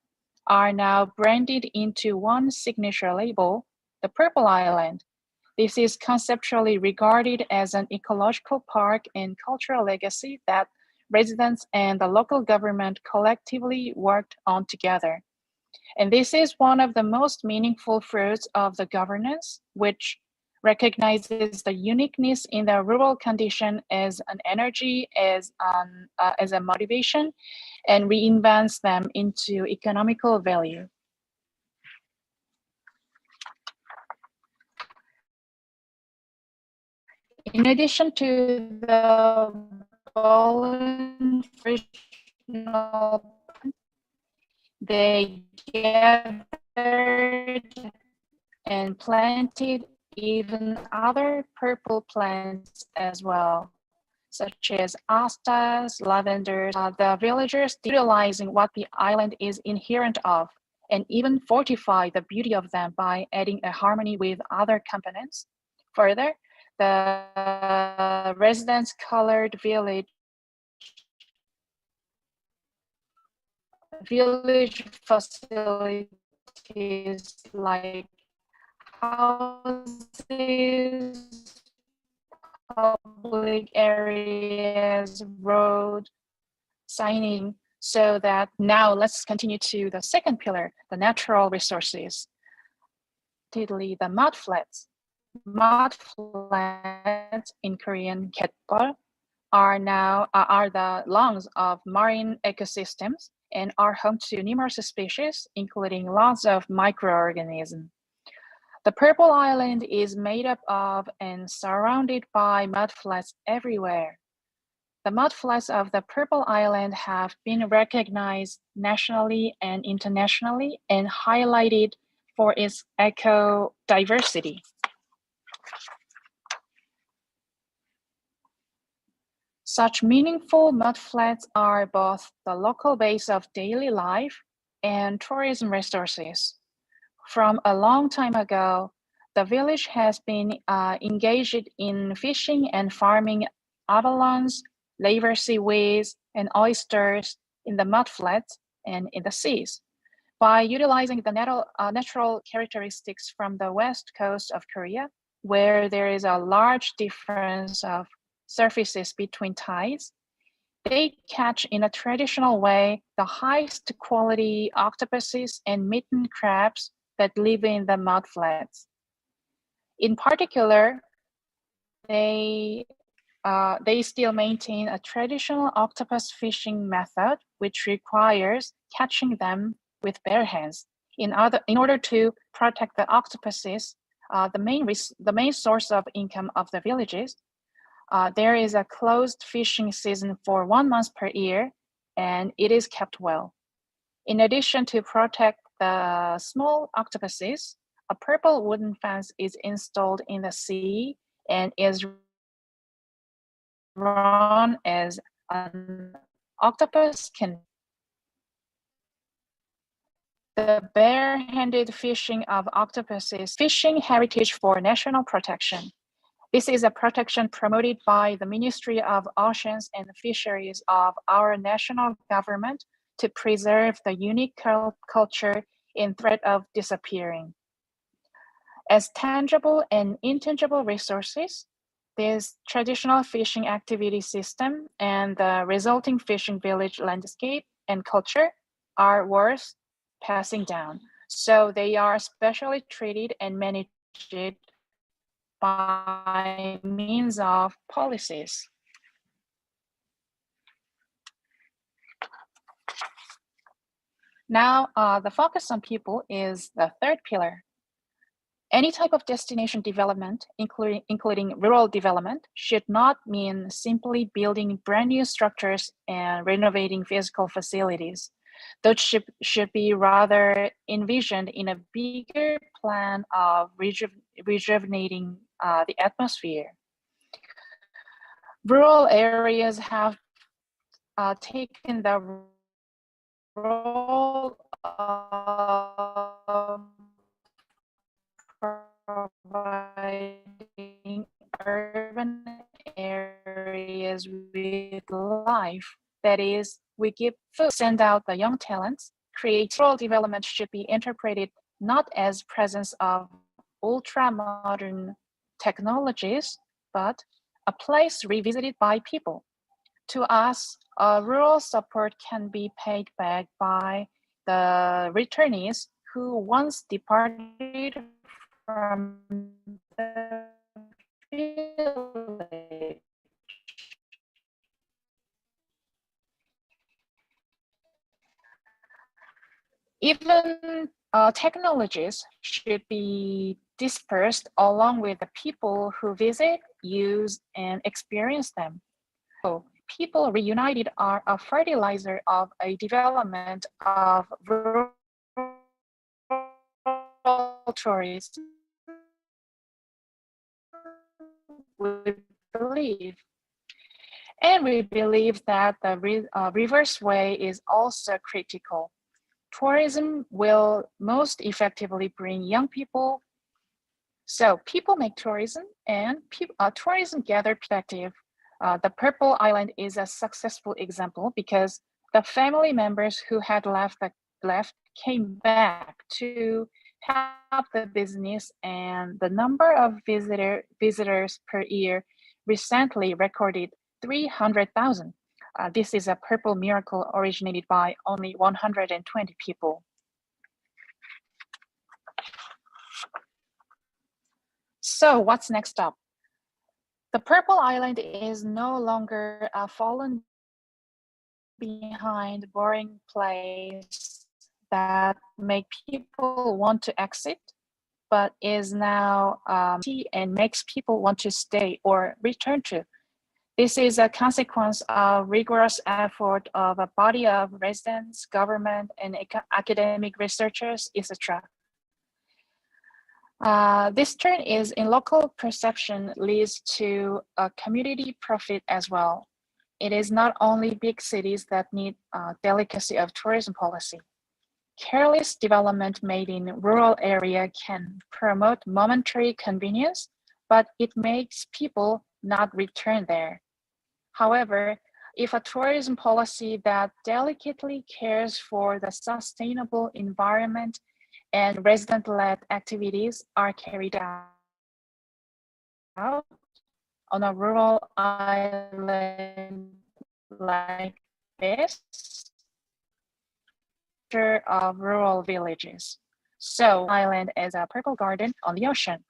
are now branded into one signature label, the Purple Island. This is conceptually regarded as an ecological park and cultural legacy that residents and the local government collectively worked on together. And this is one of the most meaningful fruits of the governance, which recognizes the uniqueness in the rural condition as an energy, as a motivation, and reinvents them into economical value. In addition to the voluntary, they gathered and planted even other purple plants as well, such as astas, lavenders. The villagers utilizing what the island is inherent of, and even fortify the beauty of them by adding a harmony with other components. Further, the residents colored village facilities like houses, public areas, road, signing, so that now let's continue to the second pillar, the natural resources. Particularly the mudflats. Mudflats in Korean ketbol are the lungs of marine ecosystems and are home to numerous species, including lots of microorganisms. The Purple Island is made up of and surrounded by mudflats everywhere. The mudflats of the Purple Island have been recognized nationally and internationally and highlighted for its eco-diversity. Such meaningful mudflats are both the local base of daily life and tourism resources. From a long time ago, the village has been engaged in fishing and farming abalones, laver seaweeds, and oysters in the mudflats and in the seas. By utilizing the natural characteristics from the west coast of Korea, where there is a large difference of surfaces between tides, they catch in a traditional way the highest quality octopuses and mitten crabs that live in the mudflats. In particular, they still maintain a traditional octopus fishing method, which requires catching them with bare hands. In order to protect the octopuses, the main source of income of the villages, there is a closed fishing season for 1 month per year, and it is kept well. In addition to protect the small octopuses, a purple wooden fence is installed in the sea and is run as an octopus can. The bare-handed fishing of octopuses, fishing heritage for national protection. This is a protection promoted by the Ministry of Oceans and Fisheries of our national government to preserve the unique culture in threat of disappearing. As tangible and intangible resources, this traditional fishing activity system and the resulting fishing village landscape and culture are worth passing down. So they are specially treated and managed by means of policies. Now, the focus on people is the third pillar. Any type of destination development, including rural development, should not mean simply building brand new structures and renovating physical facilities. Those should be rather envisioned in a bigger plan of rejuvenating the atmosphere. Rural areas have taken the role of providing urban areas life. That is, we give food, send out the young talents. Create rural development should be interpreted not as presence of ultra-modern technologies, but a place revisited by people. To us, rural support can be paid back by the returnees who once departed from the village. Even technologies should be dispersed along with the people who visit, use, and experience them. So people reunited are a fertilizer of a development of rural tourism. We believe. And we believe that the reverse way is also critical. Tourism will most effectively bring young people. So people make tourism, and tourism gather perspective. The Purple Island is a successful example because the family members who had left came back to help the business, and the number of visitors per year recently recorded 300,000. This is a purple miracle originated by only 120 people. So what's next up? The Purple Island is no longer a fallen behind boring place that make people want to exit, but is now and makes people want to stay or return to. This is a consequence of rigorous effort of a body of residents, government, and academic researchers, etc. This turn is in local perception leads to a community profit as well. It is not only big cities that need delicacy of tourism policy. Careless development made in rural area can promote momentary convenience, but it makes people not return there. However, if a tourism policy that delicately cares for the sustainable environment and resident-led activities are carried out on a rural island like this, of rural villages. So, island is a purple garden on the ocean.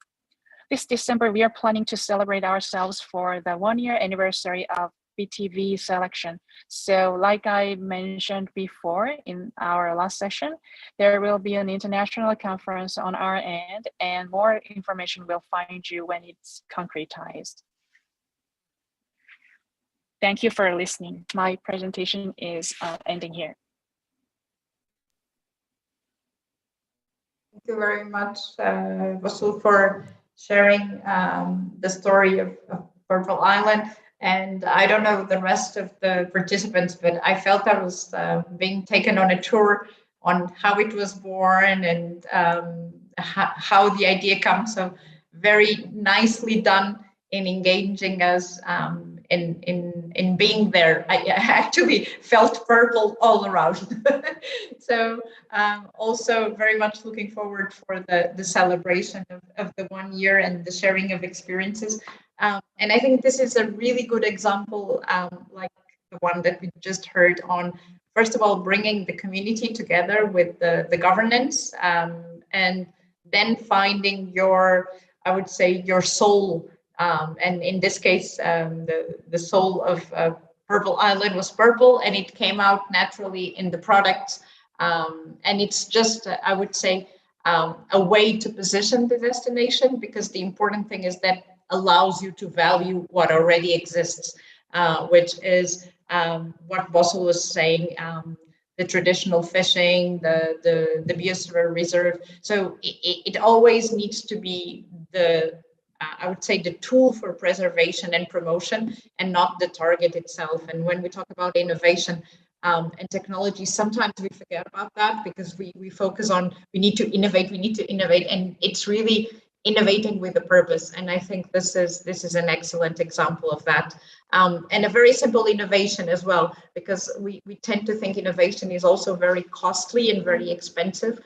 This December, we are planning to celebrate ourselves for the 1-year anniversary of BTV selection. So like I mentioned before in our last session, there will be an international conference on our end, and more information will find you when it's concretized. Thank you for listening. My presentation is ending here. Thank you very much, Vasu, for sharing the story of Purple Island. And I don't know the rest of the participants, but I felt I was being taken on a tour on how it was born and how the idea comes. So very nicely done in engaging us in being there. I actually felt purple all around. So also very much looking forward for the celebration of the 1 year and the sharing of experiences. And I think this is a really good example, like the one that we just heard on, first of all, bringing the community together with the governance, and then finding your, I would say, your soul. And in this case, the soul of Purple Island was purple, and it came out naturally in the products. And it's just, I would say, a way to position the destination, because the important thing is that allows you to value what already exists, which is what Bossel was saying, the traditional fishing, the biosphere reserve. So it always needs to be I would say, the tool for preservation and promotion, and not the target itself. And when we talk about innovation and technology, sometimes we forget about that, because we focus on we need to innovate, and it's really innovating with a purpose. And I think this is an excellent example of that. And a very simple innovation as well, because we tend to think innovation is also very costly and very expensive.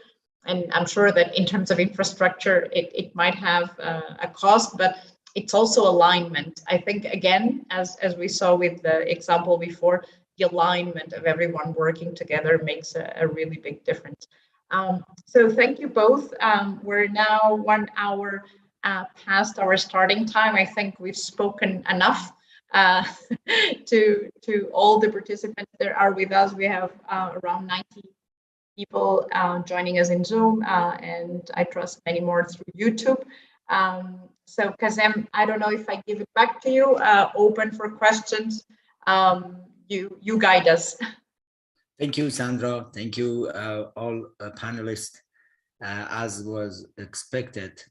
And I'm sure that in terms of infrastructure, it might have a cost, but it's also alignment. I think, again, as we saw with the example before, the alignment of everyone working together makes a really big difference. So thank you both. We're now 1 hour past our starting time. I think we've spoken enough to all the participants that are with us. We have around 90 people joining us in Zoom, and I trust many more through YouTube. So Kazem, I don't know if I give it back to you, open for questions. You guide us. Thank you, Sandra. Thank you, all panelists. As was expected,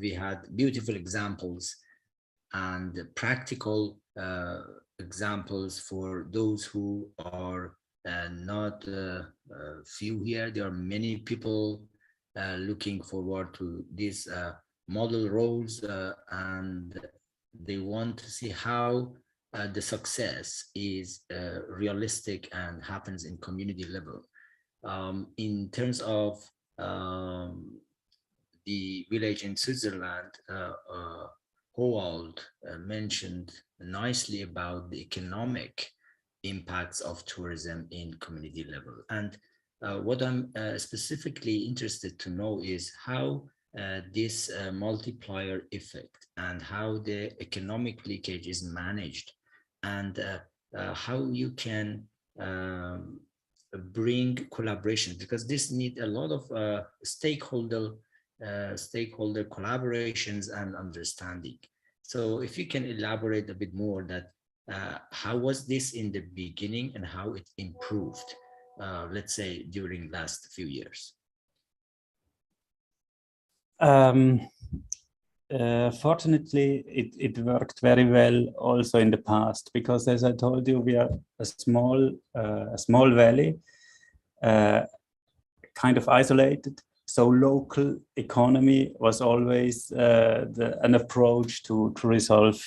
we had beautiful examples and practical examples for those who are not few here. There are many people looking forward to these model roles, and they want to see how the success is realistic and happens in community level. In terms of the village in Switzerland, Howald mentioned nicely about the economic impacts of tourism in community level. And what I'm specifically interested to know is how this multiplier effect and how the economic leakage is managed, and how you can bring collaboration, because this needs a lot of stakeholder collaborations and understanding. So if you can elaborate a bit more that how was this in the beginning and how it improved, let's say during last few years. Fortunately, it worked very well also in the past, because as I told you, we are a small valley, kind of isolated. So local economy was always an approach to resolve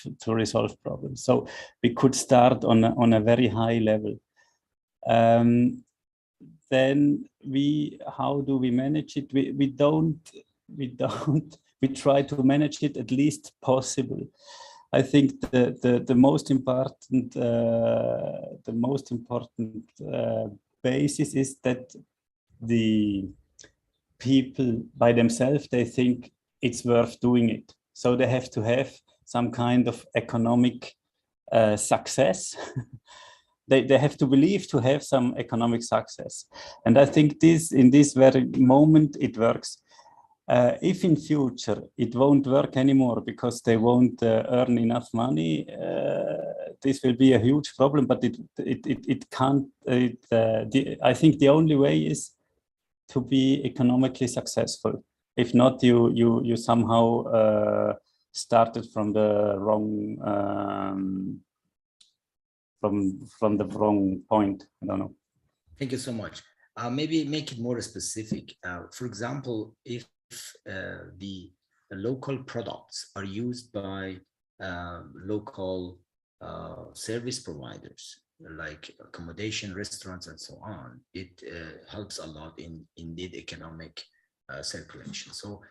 problems. So we could start on a very high level. Then how do we manage it? We try to manage it at least possible. I think the most important basis is that the people by themselves, they think it's worth doing it. So they have to have some kind of economic success. They have to believe to have some economic success. And I think in this very moment, it works. If in future it won't work anymore because they won't earn enough money, this will be a huge problem. But it can't. I think the only way is to be economically successful. If not, you somehow started from the wrong from the wrong point. I don't know. Thank you so much. Maybe make it more specific. For example, if the local products are used by local service providers like accommodation, restaurants, and so on, it helps a lot in indeed economic circulation. So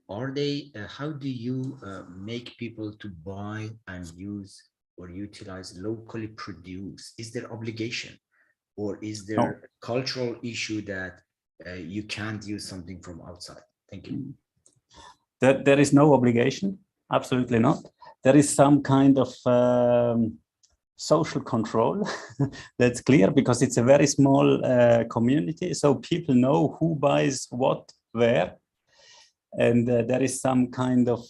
are they, how do you make people to buy and use or utilize locally produced? Is there obligation, or is there a cultural issue that you can't use something from outside? Thank you. There is no obligation, absolutely not. There is some kind of social control, that's clear, because it's a very small community, so people know who buys what, where, and there is some kind of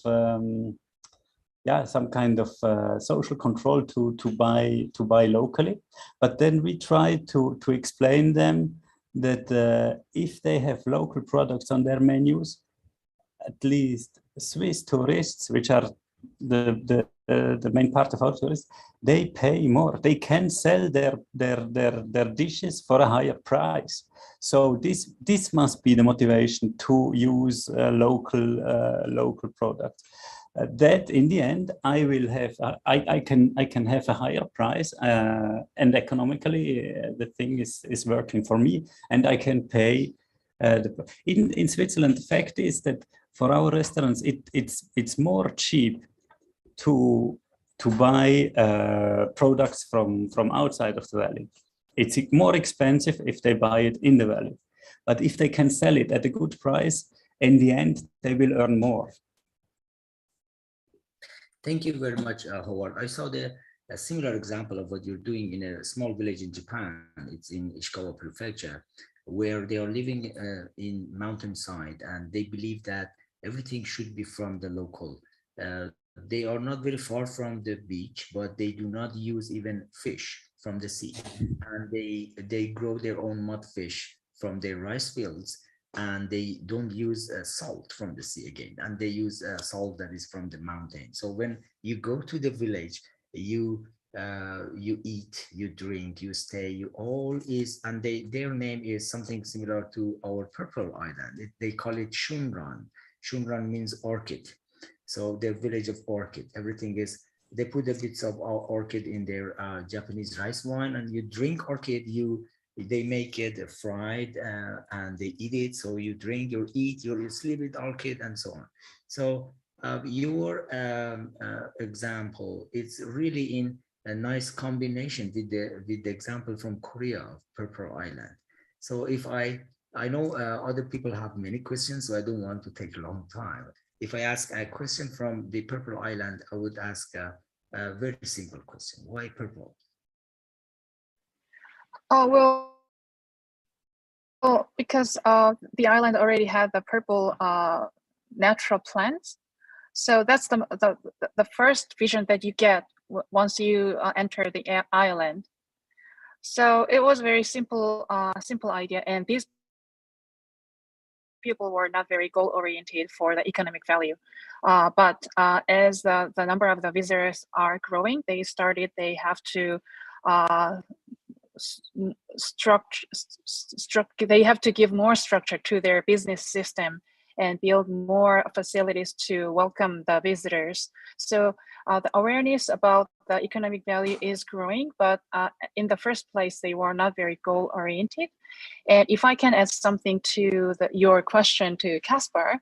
social control to buy locally. But then we try to explain them that if they have local products on their menus, at least Swiss tourists, which are the main part of our tourists, they pay more. They can sell their dishes for a higher price. So this must be the motivation to use local products. That in the end, I will have I can have a higher price, and economically the thing is working for me, and I can pay. In Switzerland, the fact is that for our restaurants, it's more cheap to buy products from outside of the valley. It's more expensive if they buy it in the valley, but if they can sell it at a good price, in the end they will earn more. Thank you very much, Howard. I saw a similar example of what you're doing in a small village in Japan. It's in Ishikawa Prefecture, where they are living in mountainside, and they believe that everything should be from the local. They are not very far from the beach, but they do not use even fish from the sea. And they grow their own mudfish from their rice fields, and they don't use salt from the sea again, and they use salt that is from the mountain. So when you go to the village, you eat, you drink, you stay, you all is, and their name is something similar to our Purple Island. They call it Shunran. Shunran means orchid. So their village of orchid, everything is, they put the bits of orchid in their Japanese rice wine, and you drink orchid, they make it fried and they eat it. So you drink, you eat, you sleep with orchid, and so on. So your example, it's really in a nice combination with the example from Korea of Purple Island. So if I know other people have many questions, so I don't want to take a long time. If I ask a question from the Purple Island, I would ask a very simple question: why purple? Well, because the island already had the purple natural plants. So that's the first vision that you get once you enter the island. So it was very simple idea, and these people were not very goal oriented for the economic value. But as the number of the visitors are growing, they have to they have to give more structure to their business system and build more facilities to welcome the visitors. So the awareness about the economic value is growing, but in the first place, they were not very goal oriented. And if I can add something to your question to Caspar,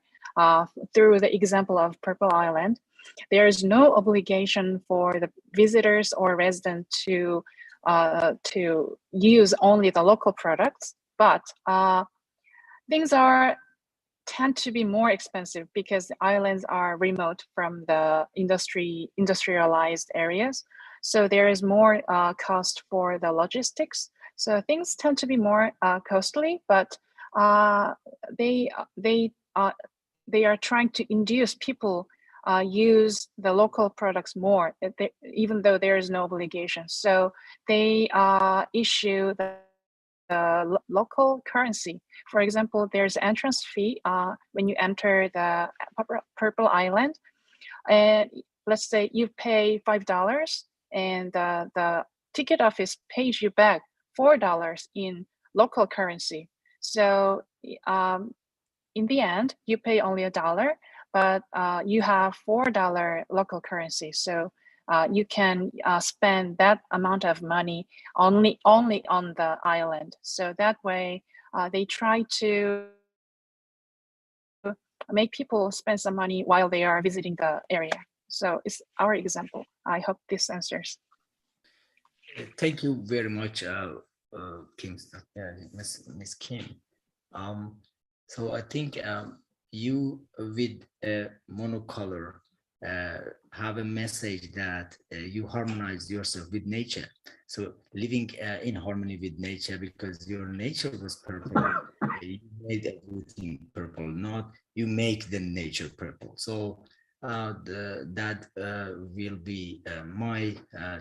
through the example of Purple Island, there is no obligation for the visitors or residents to use only the local products, but things tend to be more expensive because the islands are remote from the industrialized areas. So there is more cost for the logistics. So things tend to be more costly, but they are trying to induce people use the local products more, even though there is no obligation. So they issue the local currency. For example, there's entrance fee when you enter the Purple Island. And let's say you pay $5 and the ticket office pays you back $4 in local currency. So in the end, you pay only $1, but you have $4 local currency. So you can spend that amount of money only on the island. So that way, they try to make people spend some money while they are visiting the area. So it's our example. I hope this answers. Thank you very much, Ms. Kim. So I think you, with monocolor, have a message that you harmonize yourself with nature. So living in harmony with nature, because your nature was purple, you made everything purple, not you make the nature purple. So that will be my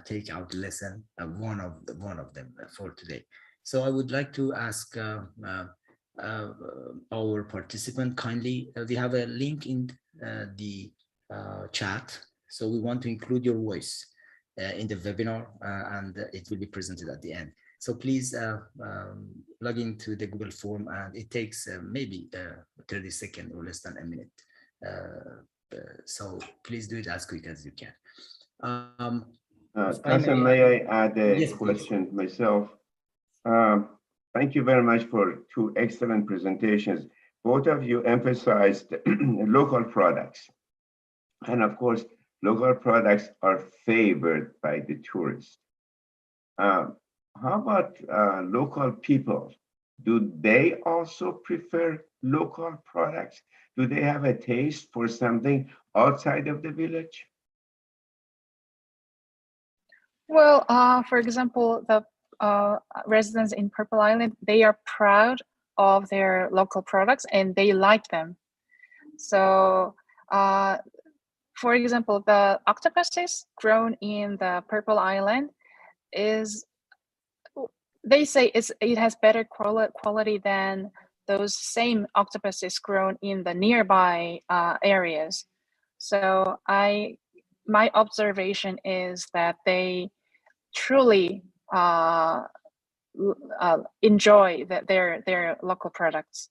takeout lesson, one of them for today. So I would like to ask our participant kindly, we have a link in the chat. So we want to include your voice in the webinar, and it will be presented at the end. So please log into the Google form, and it takes maybe 30 seconds or less than a minute. So please do it as quick as you can. May I add a yes, question myself? Thank you very much for two excellent presentations. Both of you emphasized local products. And of course, local products are favored by the tourists. How about local people? Do they also prefer local products? Do they have a taste for something outside of the village? Well, for example, the residents in Purple Island, they are proud of their local products and they like them. So, for example, the octopuses grown in the Purple Island they say it has better quality than those same octopuses grown in the nearby areas. So my observation is that they truly enjoy their local products.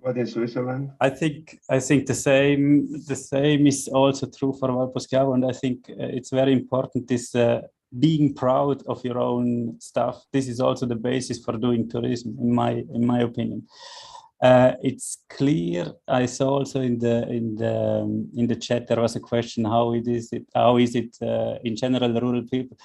What in Switzerland? I think the same is also true for Valposchiavo, and I think it's very important this being proud of your own stuff. This is also the basis for doing tourism, in my opinion. It's clear. I saw also in the chat there was a question: how is it in general rural people?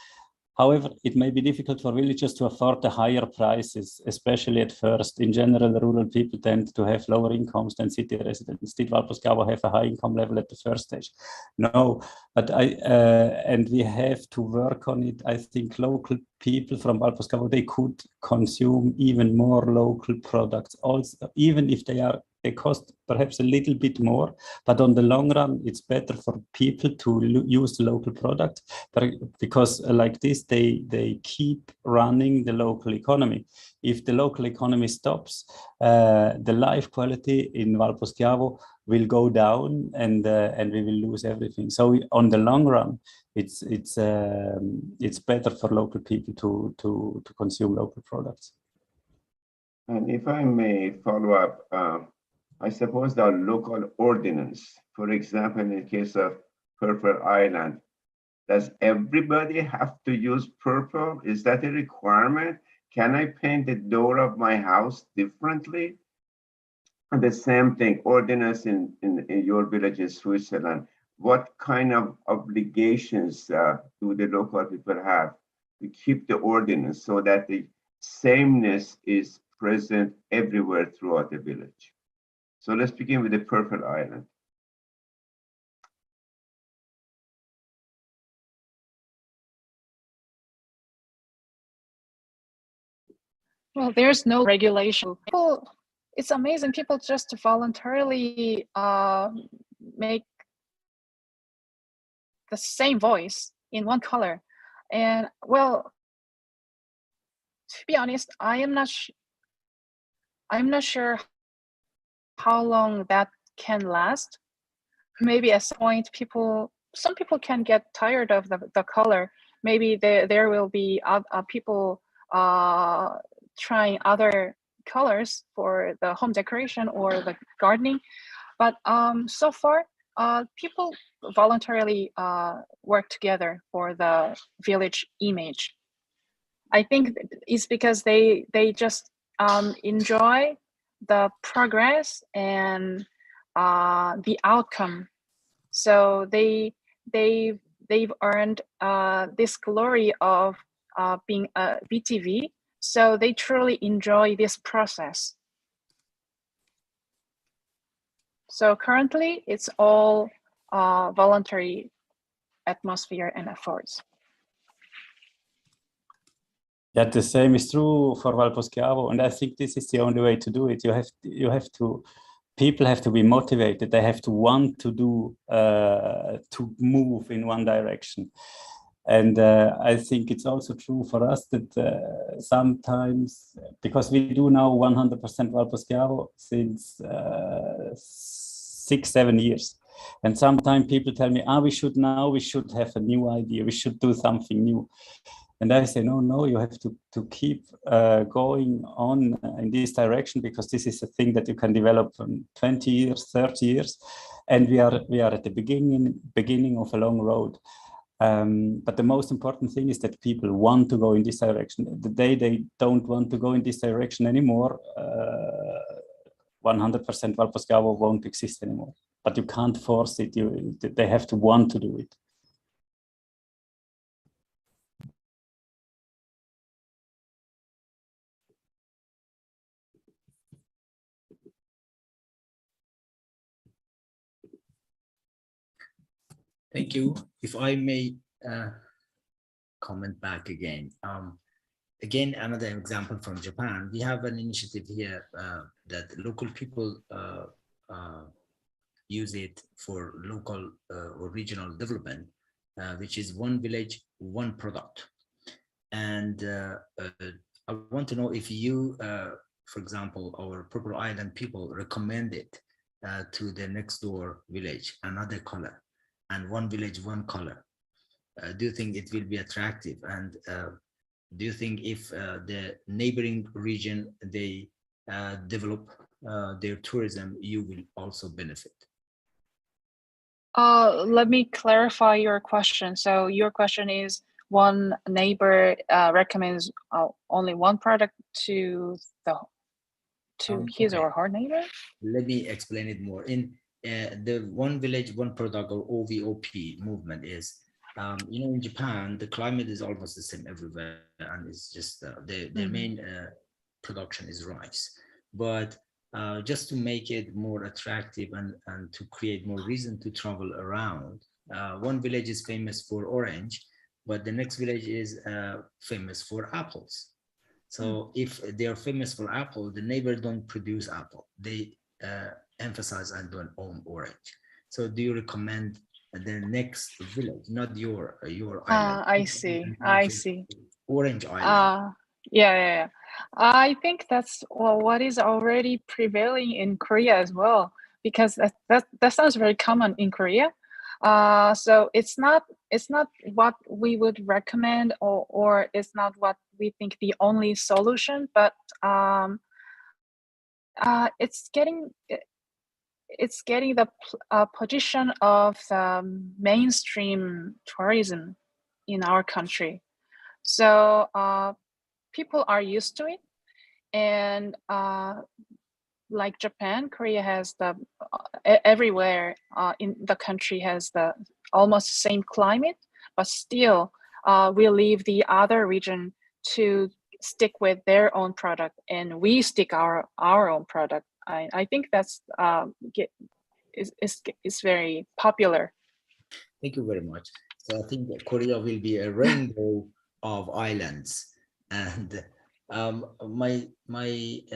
However, it may be difficult for villagers to afford the higher prices, especially at first. In general, rural people tend to have lower incomes than city residents. Did Valposchiavo have a high income level at the first stage? No, but and we have to work on it. I think local people from Valposchiavo, they could consume even more local products, also, even if they cost perhaps a little bit more, but on the long run, it's better for people to use the local product, because like this, they keep running the local economy. If the local economy stops, the life quality in Valposchiavo will go down, and we will lose everything. So on the long run, it's better for local people to consume local products. And if I may follow up, I suppose the local ordinance, for example, in the case of Purple Island, does everybody have to use purple? Is that a requirement? Can I paint the door of my house differently? And the same thing, ordinance in your village in Switzerland. What kind of obligations do the local people have to keep the ordinance so that the sameness is present everywhere throughout the village? So let's begin with the Purple Island. Well, there's no regulation. It's amazing. People just voluntarily make the same voice in one color. And well, to be honest, I'm not sure how long that can last. Maybe at some point, some people can get tired of the color. Maybe there will be people trying other colors for the home decoration or the gardening. But so far, people voluntarily work together for the village image. I think it's because they just enjoy the progress and the outcome. So they've earned this glory of being a VTV. So they truly enjoy this process. So currently, it's all voluntary atmosphere and efforts. Yeah, the same is true for Valposchiavo, and I think this is the only way to do it. People have to be motivated. They have to want to do, to move in one direction. And I think it's also true for us that sometimes, because we do now 100% Valposchiavo since 6-7 years. And sometimes people tell me, we should have a new idea, we should do something new. And I say, no, you have to keep going on in this direction, because this is a thing that you can develop in 20 years, 30 years. And we are at the beginning of a long road. But the most important thing is that people want to go in this direction. The day they don't want to go in this direction anymore, 100% Valposchiavo won't exist anymore. But you can't force it. They have to want to do it. Thank you. If I may comment back again. Again, another example from Japan. We have an initiative here that local people use it for local or regional development, which is one village, one product. And I want to know if you, for example, our Purple Island people recommend it to the next door village, another color, and one village, one color. Do you think it will be attractive? And do you think if the neighboring region, they develop their tourism, you will also benefit? Let me clarify your question. So your question is, one neighbor recommends only one product to his or her neighbor? Let me explain it more. In the one village, one product, or OVOP movement is, in Japan, the climate is almost the same everywhere, and it's just their main production is rice. But just to make it more attractive and to create more reason to travel around, one village is famous for orange, but the next village is famous for apples. So if they are famous for apple, the neighbor don't produce apple. They emphasize on their own orange. So do you recommend the next village, not your island? I see. Orange island. Yeah. I think that's what is already prevailing in Korea as well, because that sounds very common in Korea. So it's not what we would recommend, or it's not what we think the only solution, but it's getting the position of the mainstream tourism in our country. So people are used to it, and like Japan, Korea has the everywhere in the country has the almost same climate, but still we leave the other region to stick with their own product, and we stick our own product. I think that's is very popular. Thank you very much. So I think that Korea will be a rainbow of islands. And my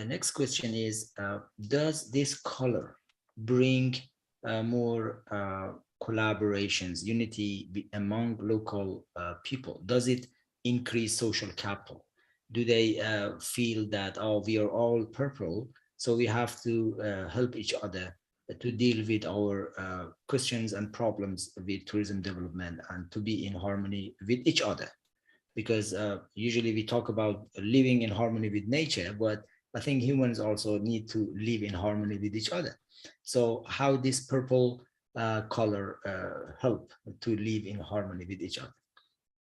next question is, does this color bring more collaborations, unity among local people? Does it increase social capital? Do they feel that, we are all purple, so we have to help each other to deal with our questions and problems with tourism development, and to be in harmony with each other? Because usually we talk about living in harmony with nature, but I think humans also need to live in harmony with each other. So how this purple color help to live in harmony with each other?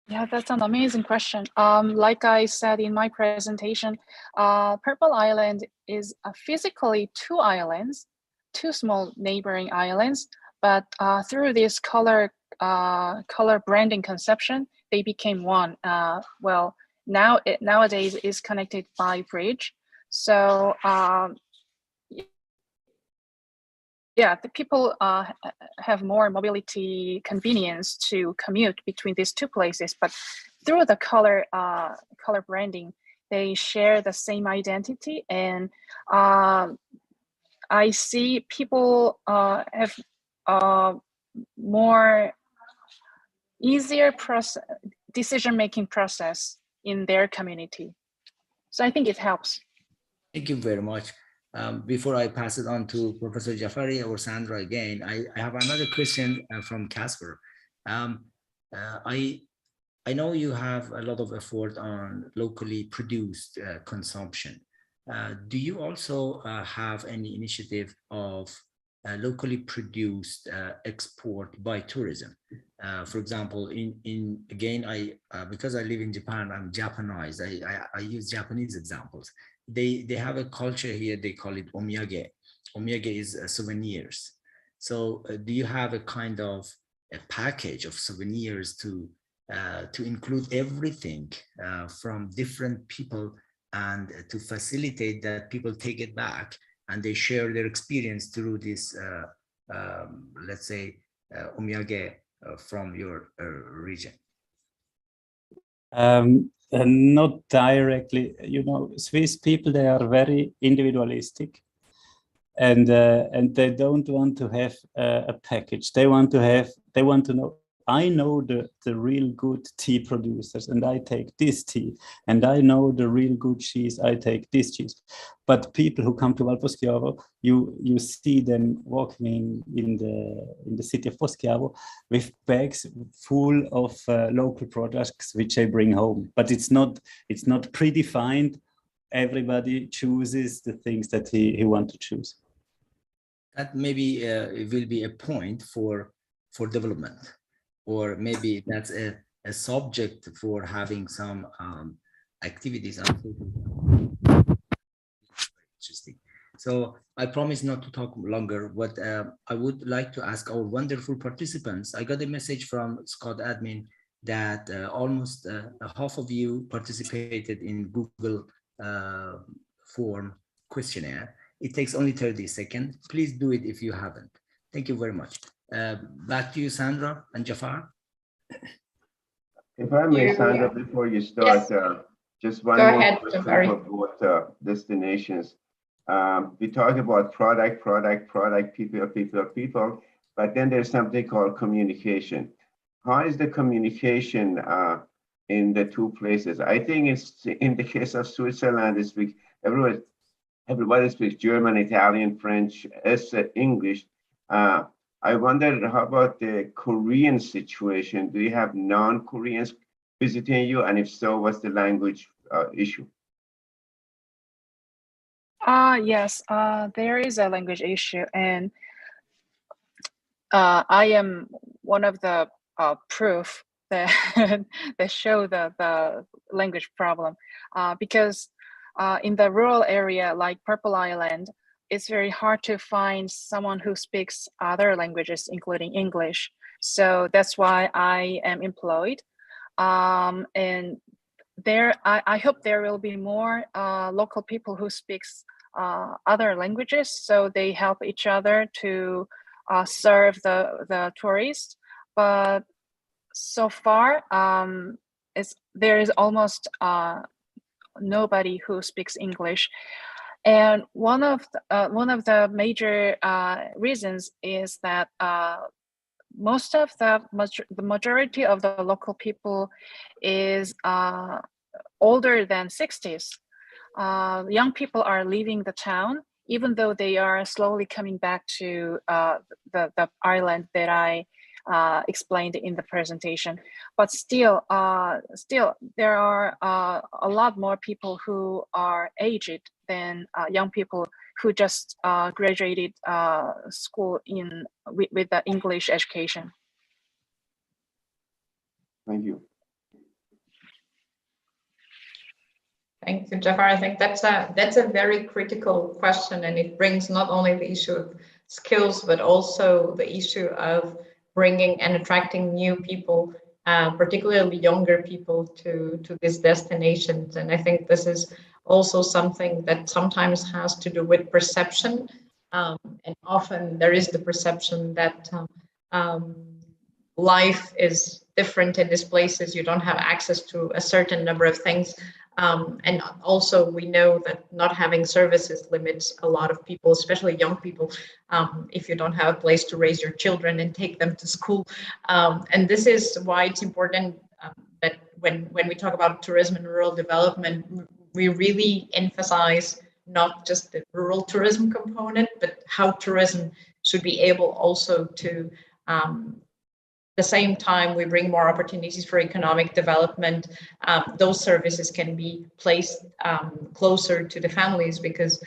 Yeah, that's an amazing question. Like I said in my presentation, Purple Island is physically two islands, two small neighboring islands, but through this color branding conception, they became one. Well, nowadays is connected by bridge. So yeah, the people have more mobility convenience to commute between these two places, but through the color branding, they share the same identity. And I see people have more easier decision-making process in their community. So I think it helps. Thank you very much. Before I pass it on to Professor Jafari or Sandra again, I have another question from Casper. I know you have a lot of effort on locally produced consumption. Do you also have any initiative of locally produced export by tourism? For example, because I live in Japan, I'm Japanized. I use Japanese examples. They have a culture here, they call it omiyage. Omiyage is souvenirs. So do you have a kind of a package of souvenirs to include everything from different people, and to facilitate that people take it back and they share their experience through this, let's say, omiyage from your region? Not directly. You know, Swiss people, they are very individualistic, and they don't want to have a package. They want to know, I know the real good tea producers, and I take this tea, and I know the real good cheese, I take this cheese. But people who come to Valposchiavo, you see them walking in the city of Poschiavo with bags full of local products which they bring home. But it's not predefined. Everybody chooses the things that he wants to choose. That maybe it will be a point for development. Or maybe that's a subject for having some activities. Interesting. So I promise not to talk longer, but I would like to ask our wonderful participants. I got a message from SCoT admin that almost half of you participated in Google form questionnaire. It takes only 30 seconds. Please do it if you haven't. Thank you very much. Back to you, Sandra and Jafar. If I may, Sandra, before you start, yes. Just one more question for both destinations. We talk about product, people, but then there's something called communication. How is the communication in the two places? I think it's in the case of Switzerland, everybody speaks German, Italian, French, English. I wonder, how about the Korean situation? Do you have non-Koreans visiting you? And if so, what's the language issue? Yes, there is a language issue. And I am one of the proof that, that show the language problem. Because in the rural area like Purple Island, it's very hard to find someone who speaks other languages, including English. So that's why I am employed. And there, I hope there will be more local people who speaks other languages, so they help each other to serve the tourists. But so far, there is almost nobody who speaks English. And one of the major reasons is that most of the majority of the local people is older than 60s. Young people are leaving the town, even though they are slowly coming back to the island that I explained in the presentation. But still there are a lot more people who are aged than young people who just graduated school with the English education. Thank you. Thank you, Jafar. I think that's a very critical question, and it brings not only the issue of skills, but also the issue of bringing and attracting new people, particularly younger people, to these destinations. And I think this is also something that sometimes has to do with perception, and often there is the perception that life is different in these places. You don't have access to a certain number of things. And also we know that not having services limits a lot of people, especially young people, if you don't have a place to raise your children and take them to school. And this is why it's important that when we talk about tourism and rural development, we really emphasize not just the rural tourism component, but how tourism should be able also to, the same time we bring more opportunities for economic development, those services can be placed closer to the families, because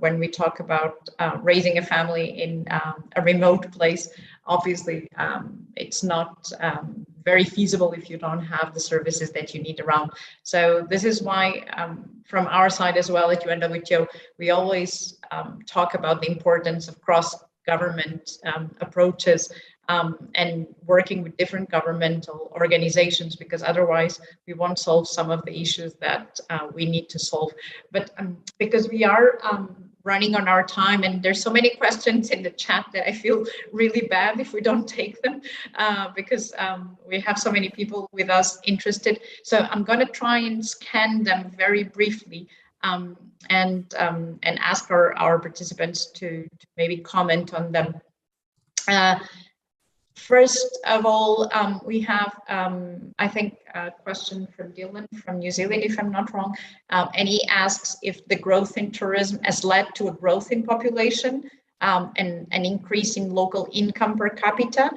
when we talk about raising a family in a remote place, obviously it's not very feasible if you don't have the services that you need around. So this is why from our side as well at UNWTO, we always talk about the importance of cross-government approaches and working with different governmental organizations, because otherwise we won't solve some of the issues that we need to solve. But because we are running on our time, and there's so many questions in the chat that I feel really bad if we don't take them, because we have so many people with us interested. So I'm going to try and scan them very briefly and ask our participants to maybe comment on them. First of all, we have, I think, a question from Dylan from New Zealand, if I'm not wrong. And he asks if the growth in tourism has led to a growth in population and an increase in local income per capita.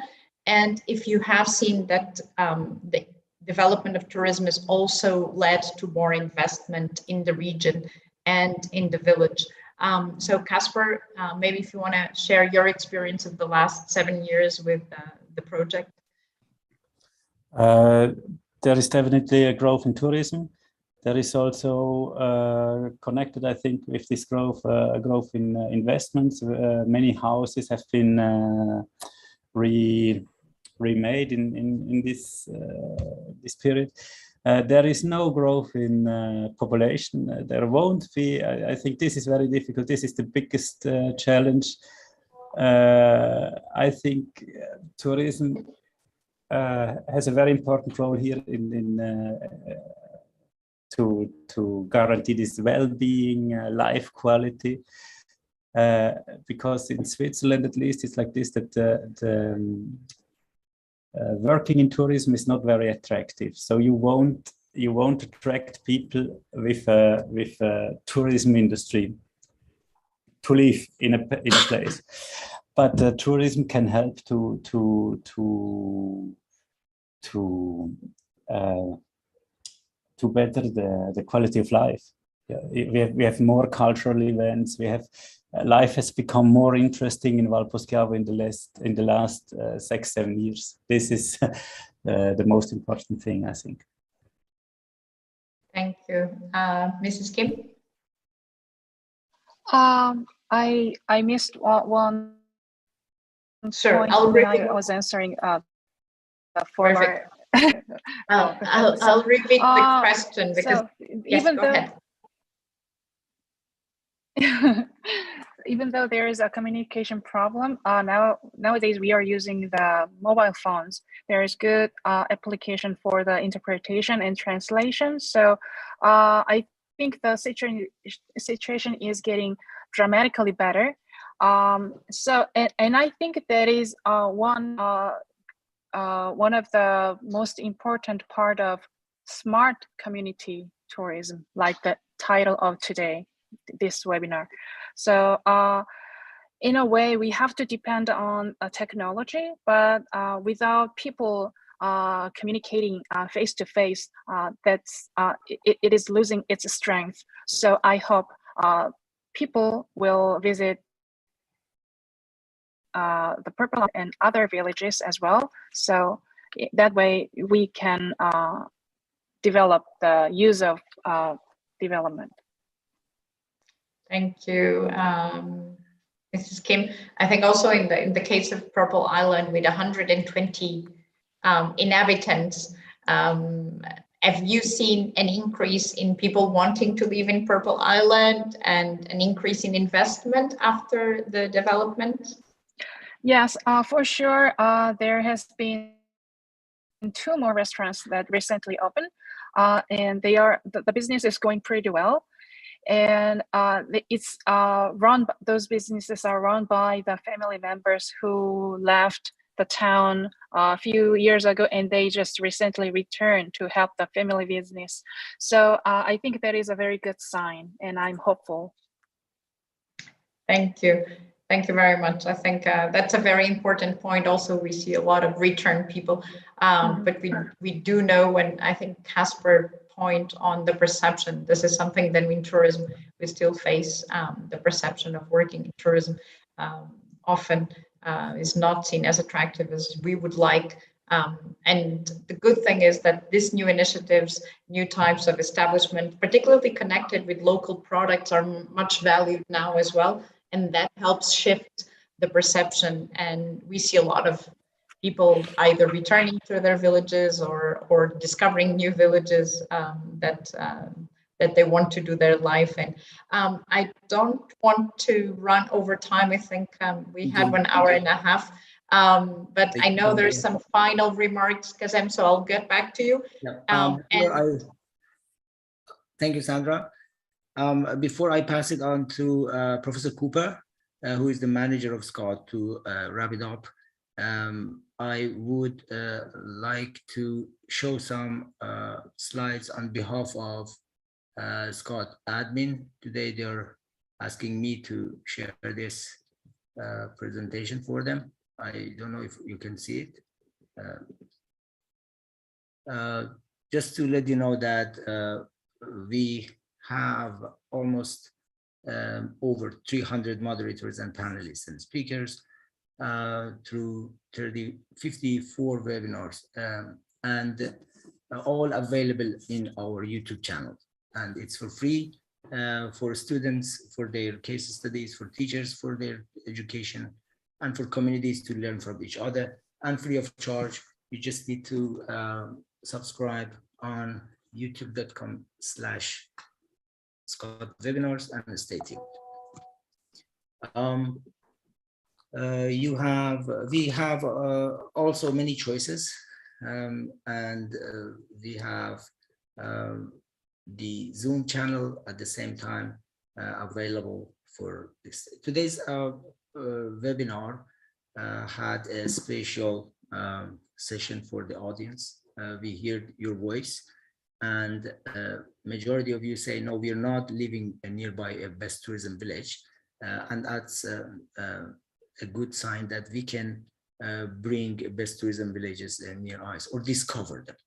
And if you have seen that the development of tourism has also led to more investment in the region and in the village. So Casper, maybe if you want to share your experience of the last 7 years with the project. There is definitely a growth in tourism. There is also connected, I think, with this growth, growth in investments. Many houses have been remade in this this period. There is no growth in population. There won't be. I think this is very difficult. This is the biggest challenge. I think tourism has a very important role here to guarantee this well-being, life quality. Because in Switzerland, at least, it's like this, that working in tourism is not very attractive. So you won't attract people with a tourism industry to live in a place. But tourism can help to better the quality of life. Yeah, we have more cultural events. We have life has become more interesting in Valposchiavo in the last 6-7 years. This is the most important thing, I think. Thank you, Mrs. Kim. I missed one. Sure, I'll repeat. I was answering the former. I'll repeat the question because so even though even though there is a communication problem, nowadays we are using the mobile phones. There is good application for the interpretation and translation. So I think the situation is getting dramatically better. So and I think that is one of the most important part of smart community tourism, like the title of this webinar. So in a way, we have to depend on technology, but without people communicating face to face, it is losing its strength. So I hope people will visit the Purple and other villages as well. So that way we can develop the use of development. Thank you, Mrs. Kim. I think also in the case of Purple Island with 120 inhabitants, have you seen an increase in people wanting to live in Purple Island and an increase in investment after the development? Yes, for sure. There has been 2 more restaurants that recently opened, and the business is going pretty well. And those businesses are run by the family members who left the town a few years ago, and they just recently returned to help the family business. So I think that is a very good sign, and I'm hopeful. Thank you. Thank you very much. I think that's a very important point. Also, we see a lot of return people, but we do know, and I think Casper point on the perception. This is something that in tourism we still face. The perception of working in tourism often is not seen as attractive as we would like. And the good thing is that these new initiatives, new types of establishment, particularly connected with local products, are much valued now as well. And that helps shift the perception. And we see a lot of people either returning to their villages or discovering new villages that they want to do their life in. I don't want to run over time. I think we had 1 hour and a half. But I know there's some final remarks, Kazem, so I'll get back to you. Yeah. Thank you, Sandra. Before I pass it on to Professor Cooper, who is the manager of SCoT, to wrap it up, I would like to show some slides on behalf of SCoT admin. Today they're asking me to share this presentation for them. I don't know if you can see it. Just to let you know that we have almost over 300 moderators and panelists and speakers through 54 webinars, and all available in our YouTube channel. And it's for free for students, for their case studies, for teachers, for their education, and for communities to learn from each other, and free of charge. You just need to subscribe on youtube.com/ScotWebinars and stay tuned. We have also many choices, and we have the Zoom channel at the same time available for this. Today's webinar had a special session for the audience. We heard your voice, and majority of you say, no, we are not living nearby a best tourism village. And that's a good sign that we can bring best tourism villages near us or discover them.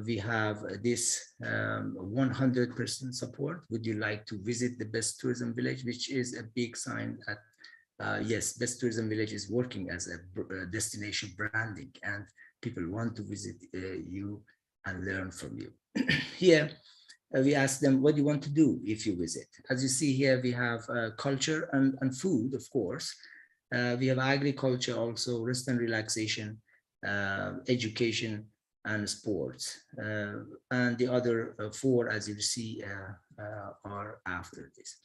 We have this 100% support. Would you like to visit the best tourism village, which is a big sign that yes, best tourism village is working as a destination branding, and people want to visit you and learn from you. Here, we ask them, what do you want to do if you visit? As you see here, we have culture and food, of course. We have agriculture also, rest and relaxation, education, and sports. And the other four, as you see, are after this.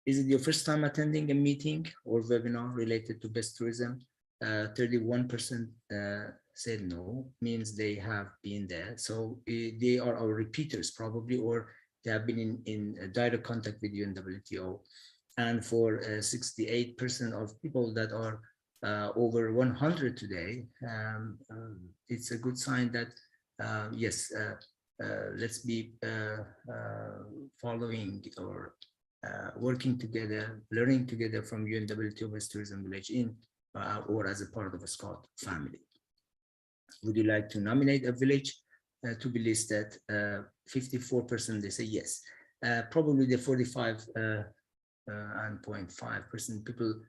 Is it your first time attending a meeting or webinar related to best tourism? 31% said no, means they have been there. So they are our repeaters probably, or they have been in direct contact with UNWTO. And for 68% of people that are over 100 today, it's a good sign that yes, let's be following or working together, learning together from UNWTO Best Tourism Village in or as a part of a SCoT family. Would you like to nominate a village to be listed? 54% they say yes. Probably the 45.5% people,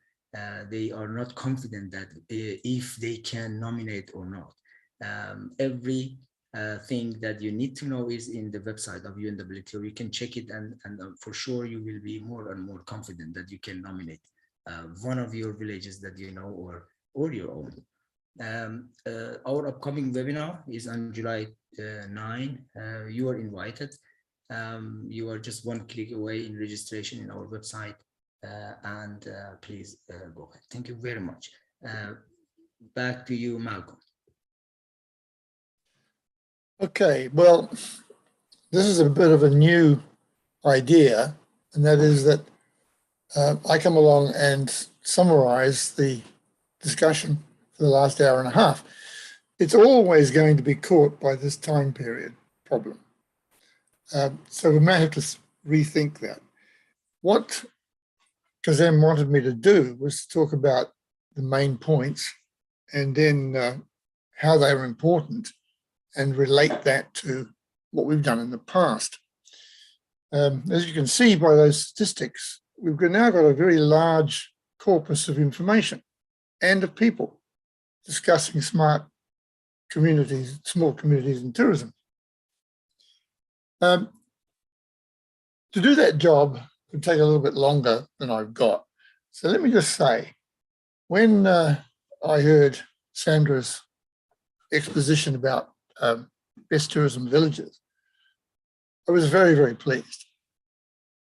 they are not confident that if they can nominate or not. Every thing that you need to know is in the website of UNWTO. You can check it, and for sure you will be more and more confident that you can nominate one of your villages that you know or your own. Our upcoming webinar is on July 9. You are invited. You are just one click away in registration in our website, and please go ahead. Thank you very much. Back to you, Malcolm. Okay, well, this is a bit of a new idea, and that is that I come along and summarize the discussion for the last hour and a half. It's always going to be caught by this time period problem. So we may have to rethink that. What Kazem wanted me to do was to talk about the main points and then how they were important and relate that to what we've done in the past. As you can see by those statistics, we've now got a very large corpus of information and of people discussing smart communities, small communities in tourism. To do that job would take a little bit longer than I've got. So let me just say, when I heard Sandra's exposition about best tourism villages, I was very, very pleased.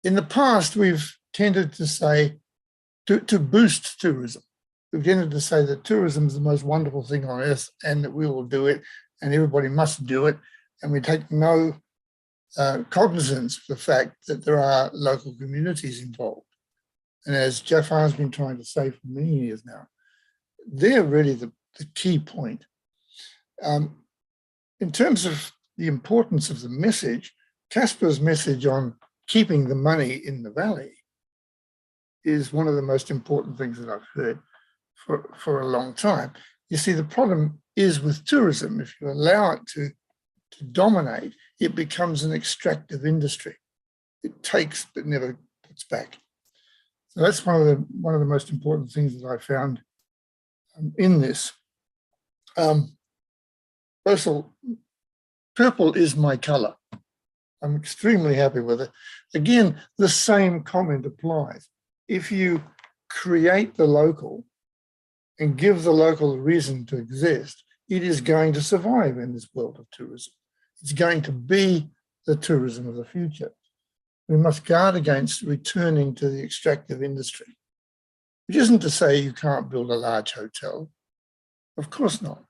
In the past, we've tended to say, to boost tourism, we've tended to say that tourism is the most wonderful thing on earth and that we will do it and everybody must do it. And we take no cognizance of the fact that there are local communities involved. And as Jafar has been trying to say for many years now, they're really the key point. In terms of the importance of the message, Casper's message on keeping the money in the valley is one of the most important things that I've heard for a long time. You see, the problem is with tourism, if you allow it to dominate, it becomes an extractive industry. It takes but never puts back. So that's one of the most important things that I found in this. First of all, purple is my color. I'm extremely happy with it. Again, the same comment applies. If you create the local and give the local a reason to exist, it is going to survive in this world of tourism. It's going to be the tourism of the future. We must guard against returning to the extractive industry, which isn't to say you can't build a large hotel. Of course not.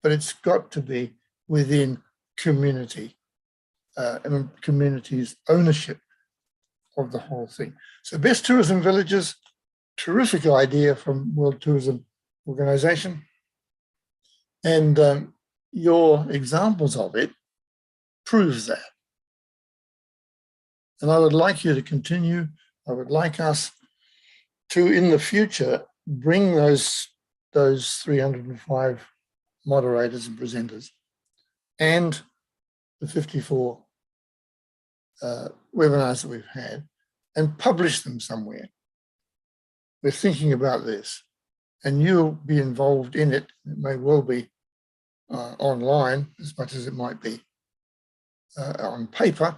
But it's got to be within community and community's ownership of the whole thing. So best tourism villages, terrific idea from World Tourism Organization. And your examples of it proves that. And I would like you to continue. I would like us to, in the future, bring those 305 moderators and presenters and the 54 webinars that we've had and publish them somewhere. We're thinking about this and you'll be involved in it. It may well be online as much as it might be on paper.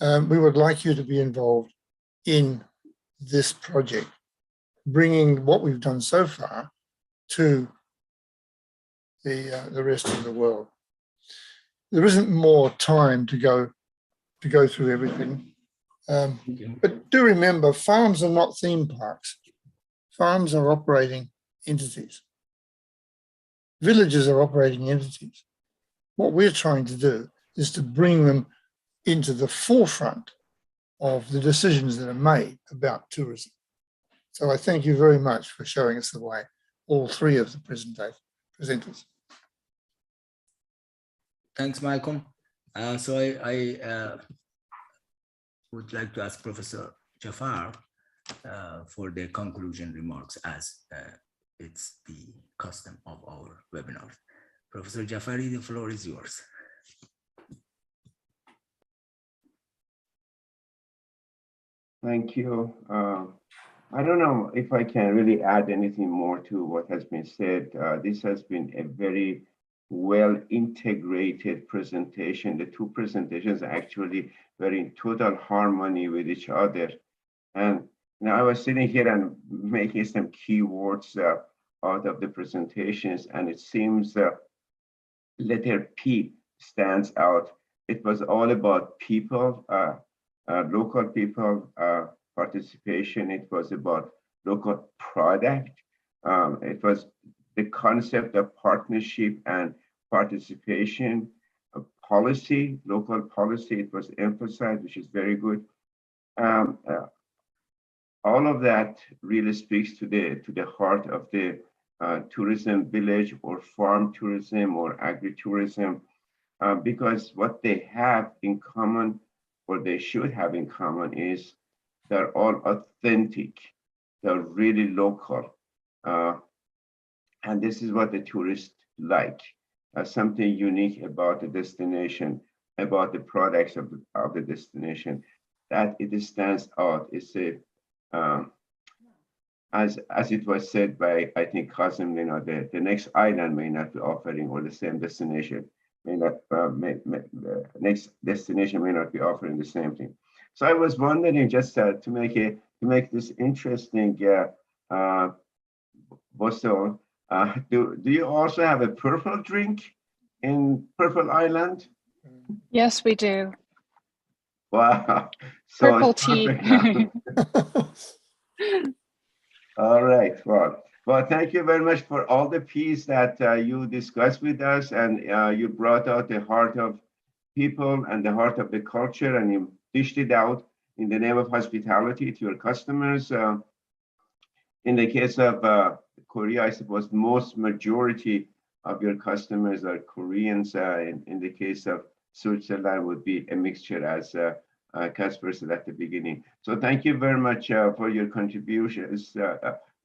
We would like you to be involved in this project, bringing what we've done so far to the rest of the world. There isn't more time to go through everything, but do remember, farms are not theme parks. Farms are operating entities. Villages are operating entities. What we're trying to do is to bring them into the forefront of the decisions that are made about tourism. So I thank you very much for showing us the way, all three of the presenters. Thanks, Malcolm. So I would like to ask Professor Jafar for the conclusion remarks, as it's the custom of our webinars. Professor Jafari, the floor is yours. Thank you. I don't know if I can really add anything more to what has been said. This has been a very well integrated presentation. The two presentations actually were in total harmony with each other. And now I was sitting here and making some keywords out of the presentations, and it seems letter P stands out. It was all about people, local people participation. It was about local product. It was the concept of partnership and participation, policy, local policy. It was emphasized, which is very good. all of that really speaks to the heart of the tourism village or farm tourism or agritourism, because what they have in common, or they should have in common, is they're all authentic, they're really local, and this is what the tourists like. Something unique about the destination, about the products of the destination, that it stands out. It's a as it was said by, I think, Qasim, the next island may not be offering, or the same destination may not, next destination may not be offering the same thing. So I was wondering, just to make this interesting, Bosso, do you also have a purple drink in Purple Island? Yes, we do. Wow. So Purple tea. All right. Well, thank you very much for all the piece that you discussed with us, and you brought out the heart of people and the heart of the culture, and you dished it out in the name of hospitality to your customers. In the case of Korea, I suppose most majority of your customers are Koreans. In the case of Switzerland, would be a mixture, as Casper said at the beginning. So thank you very much for your contributions.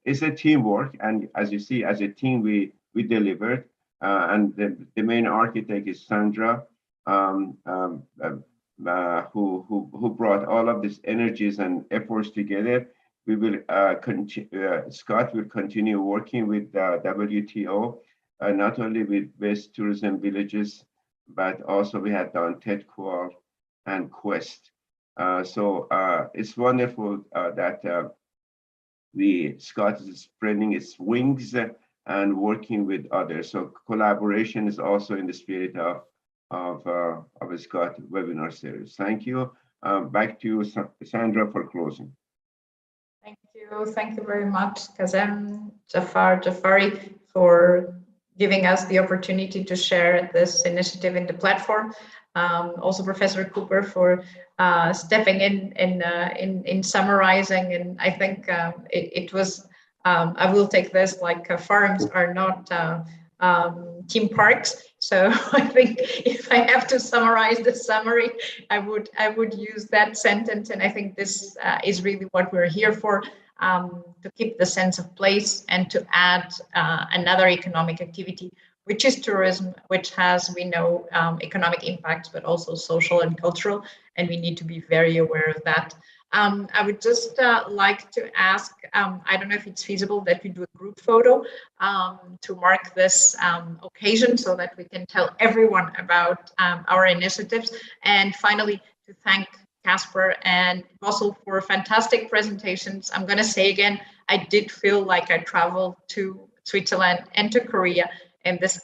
It's a teamwork, and as you see, as a team, we delivered. And the main architect is Sandra, who brought all of these energies and efforts together. We will SCoT will continue working with WTO, not only with West Tourism Villages, but also we had done TEDQual and Quest. So it's wonderful that SCoT is spreading its wings and working with others. So collaboration is also in the spirit of a SCoT webinar series. Thank you. Back to you, Sandra, for closing. Thank you very much, Kazem, Jafari, for giving us the opportunity to share this initiative in the platform. Also, Professor Cooper, for stepping in summarizing. And I think it was, I will take this like farms are not theme parks. So I think if I have to summarize the summary, I would use that sentence. And I think this is really what we're here for, to keep the sense of place and to add another economic activity, which is tourism, which has, we know, economic impacts, but also social and cultural, and we need to be very aware of that. I would just like to ask, I don't know if it's feasible that we do a group photo to mark this occasion so that we can tell everyone about our initiatives. And finally, to thank Casper and Bosso for fantastic presentations. I'm going to say again, I did feel like I traveled to Switzerland and to Korea in this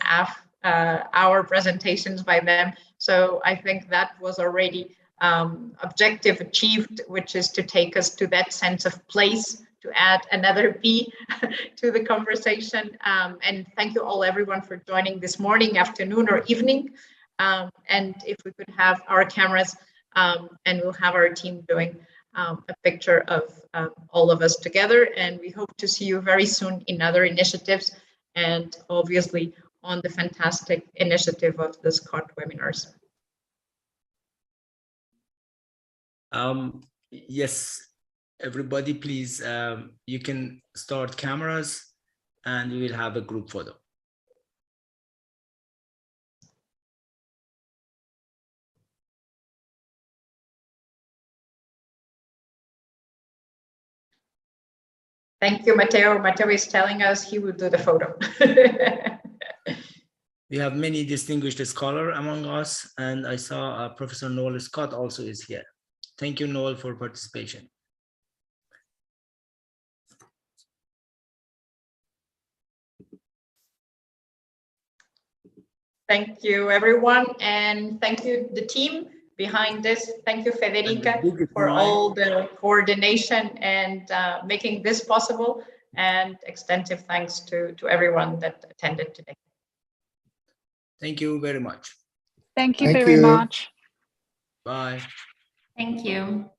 hour presentations by them. So I think that was already objective achieved, which is to take us to that sense of place, to add another B to the conversation. And thank you all, everyone, for joining this morning, afternoon, or evening. And if we could have our cameras, and we'll have our team doing a picture of all of us together. And we hope to see you very soon in other initiatives, and obviously on the fantastic initiative of the SCoT webinars. Yes, everybody, please, you can start cameras and we will have a group photo. Thank you, Matteo. Matteo is telling us he will do the photo. We have many distinguished scholars among us, and I saw Professor Noel Scott also is here. Thank you, Noel, for participation. Thank you, everyone, and thank you, the team behind this. Thank you, Federica, for all the coordination and making this possible, and extensive thanks to everyone that attended today. Thank you very much. Thank you very much. Bye. Thank you.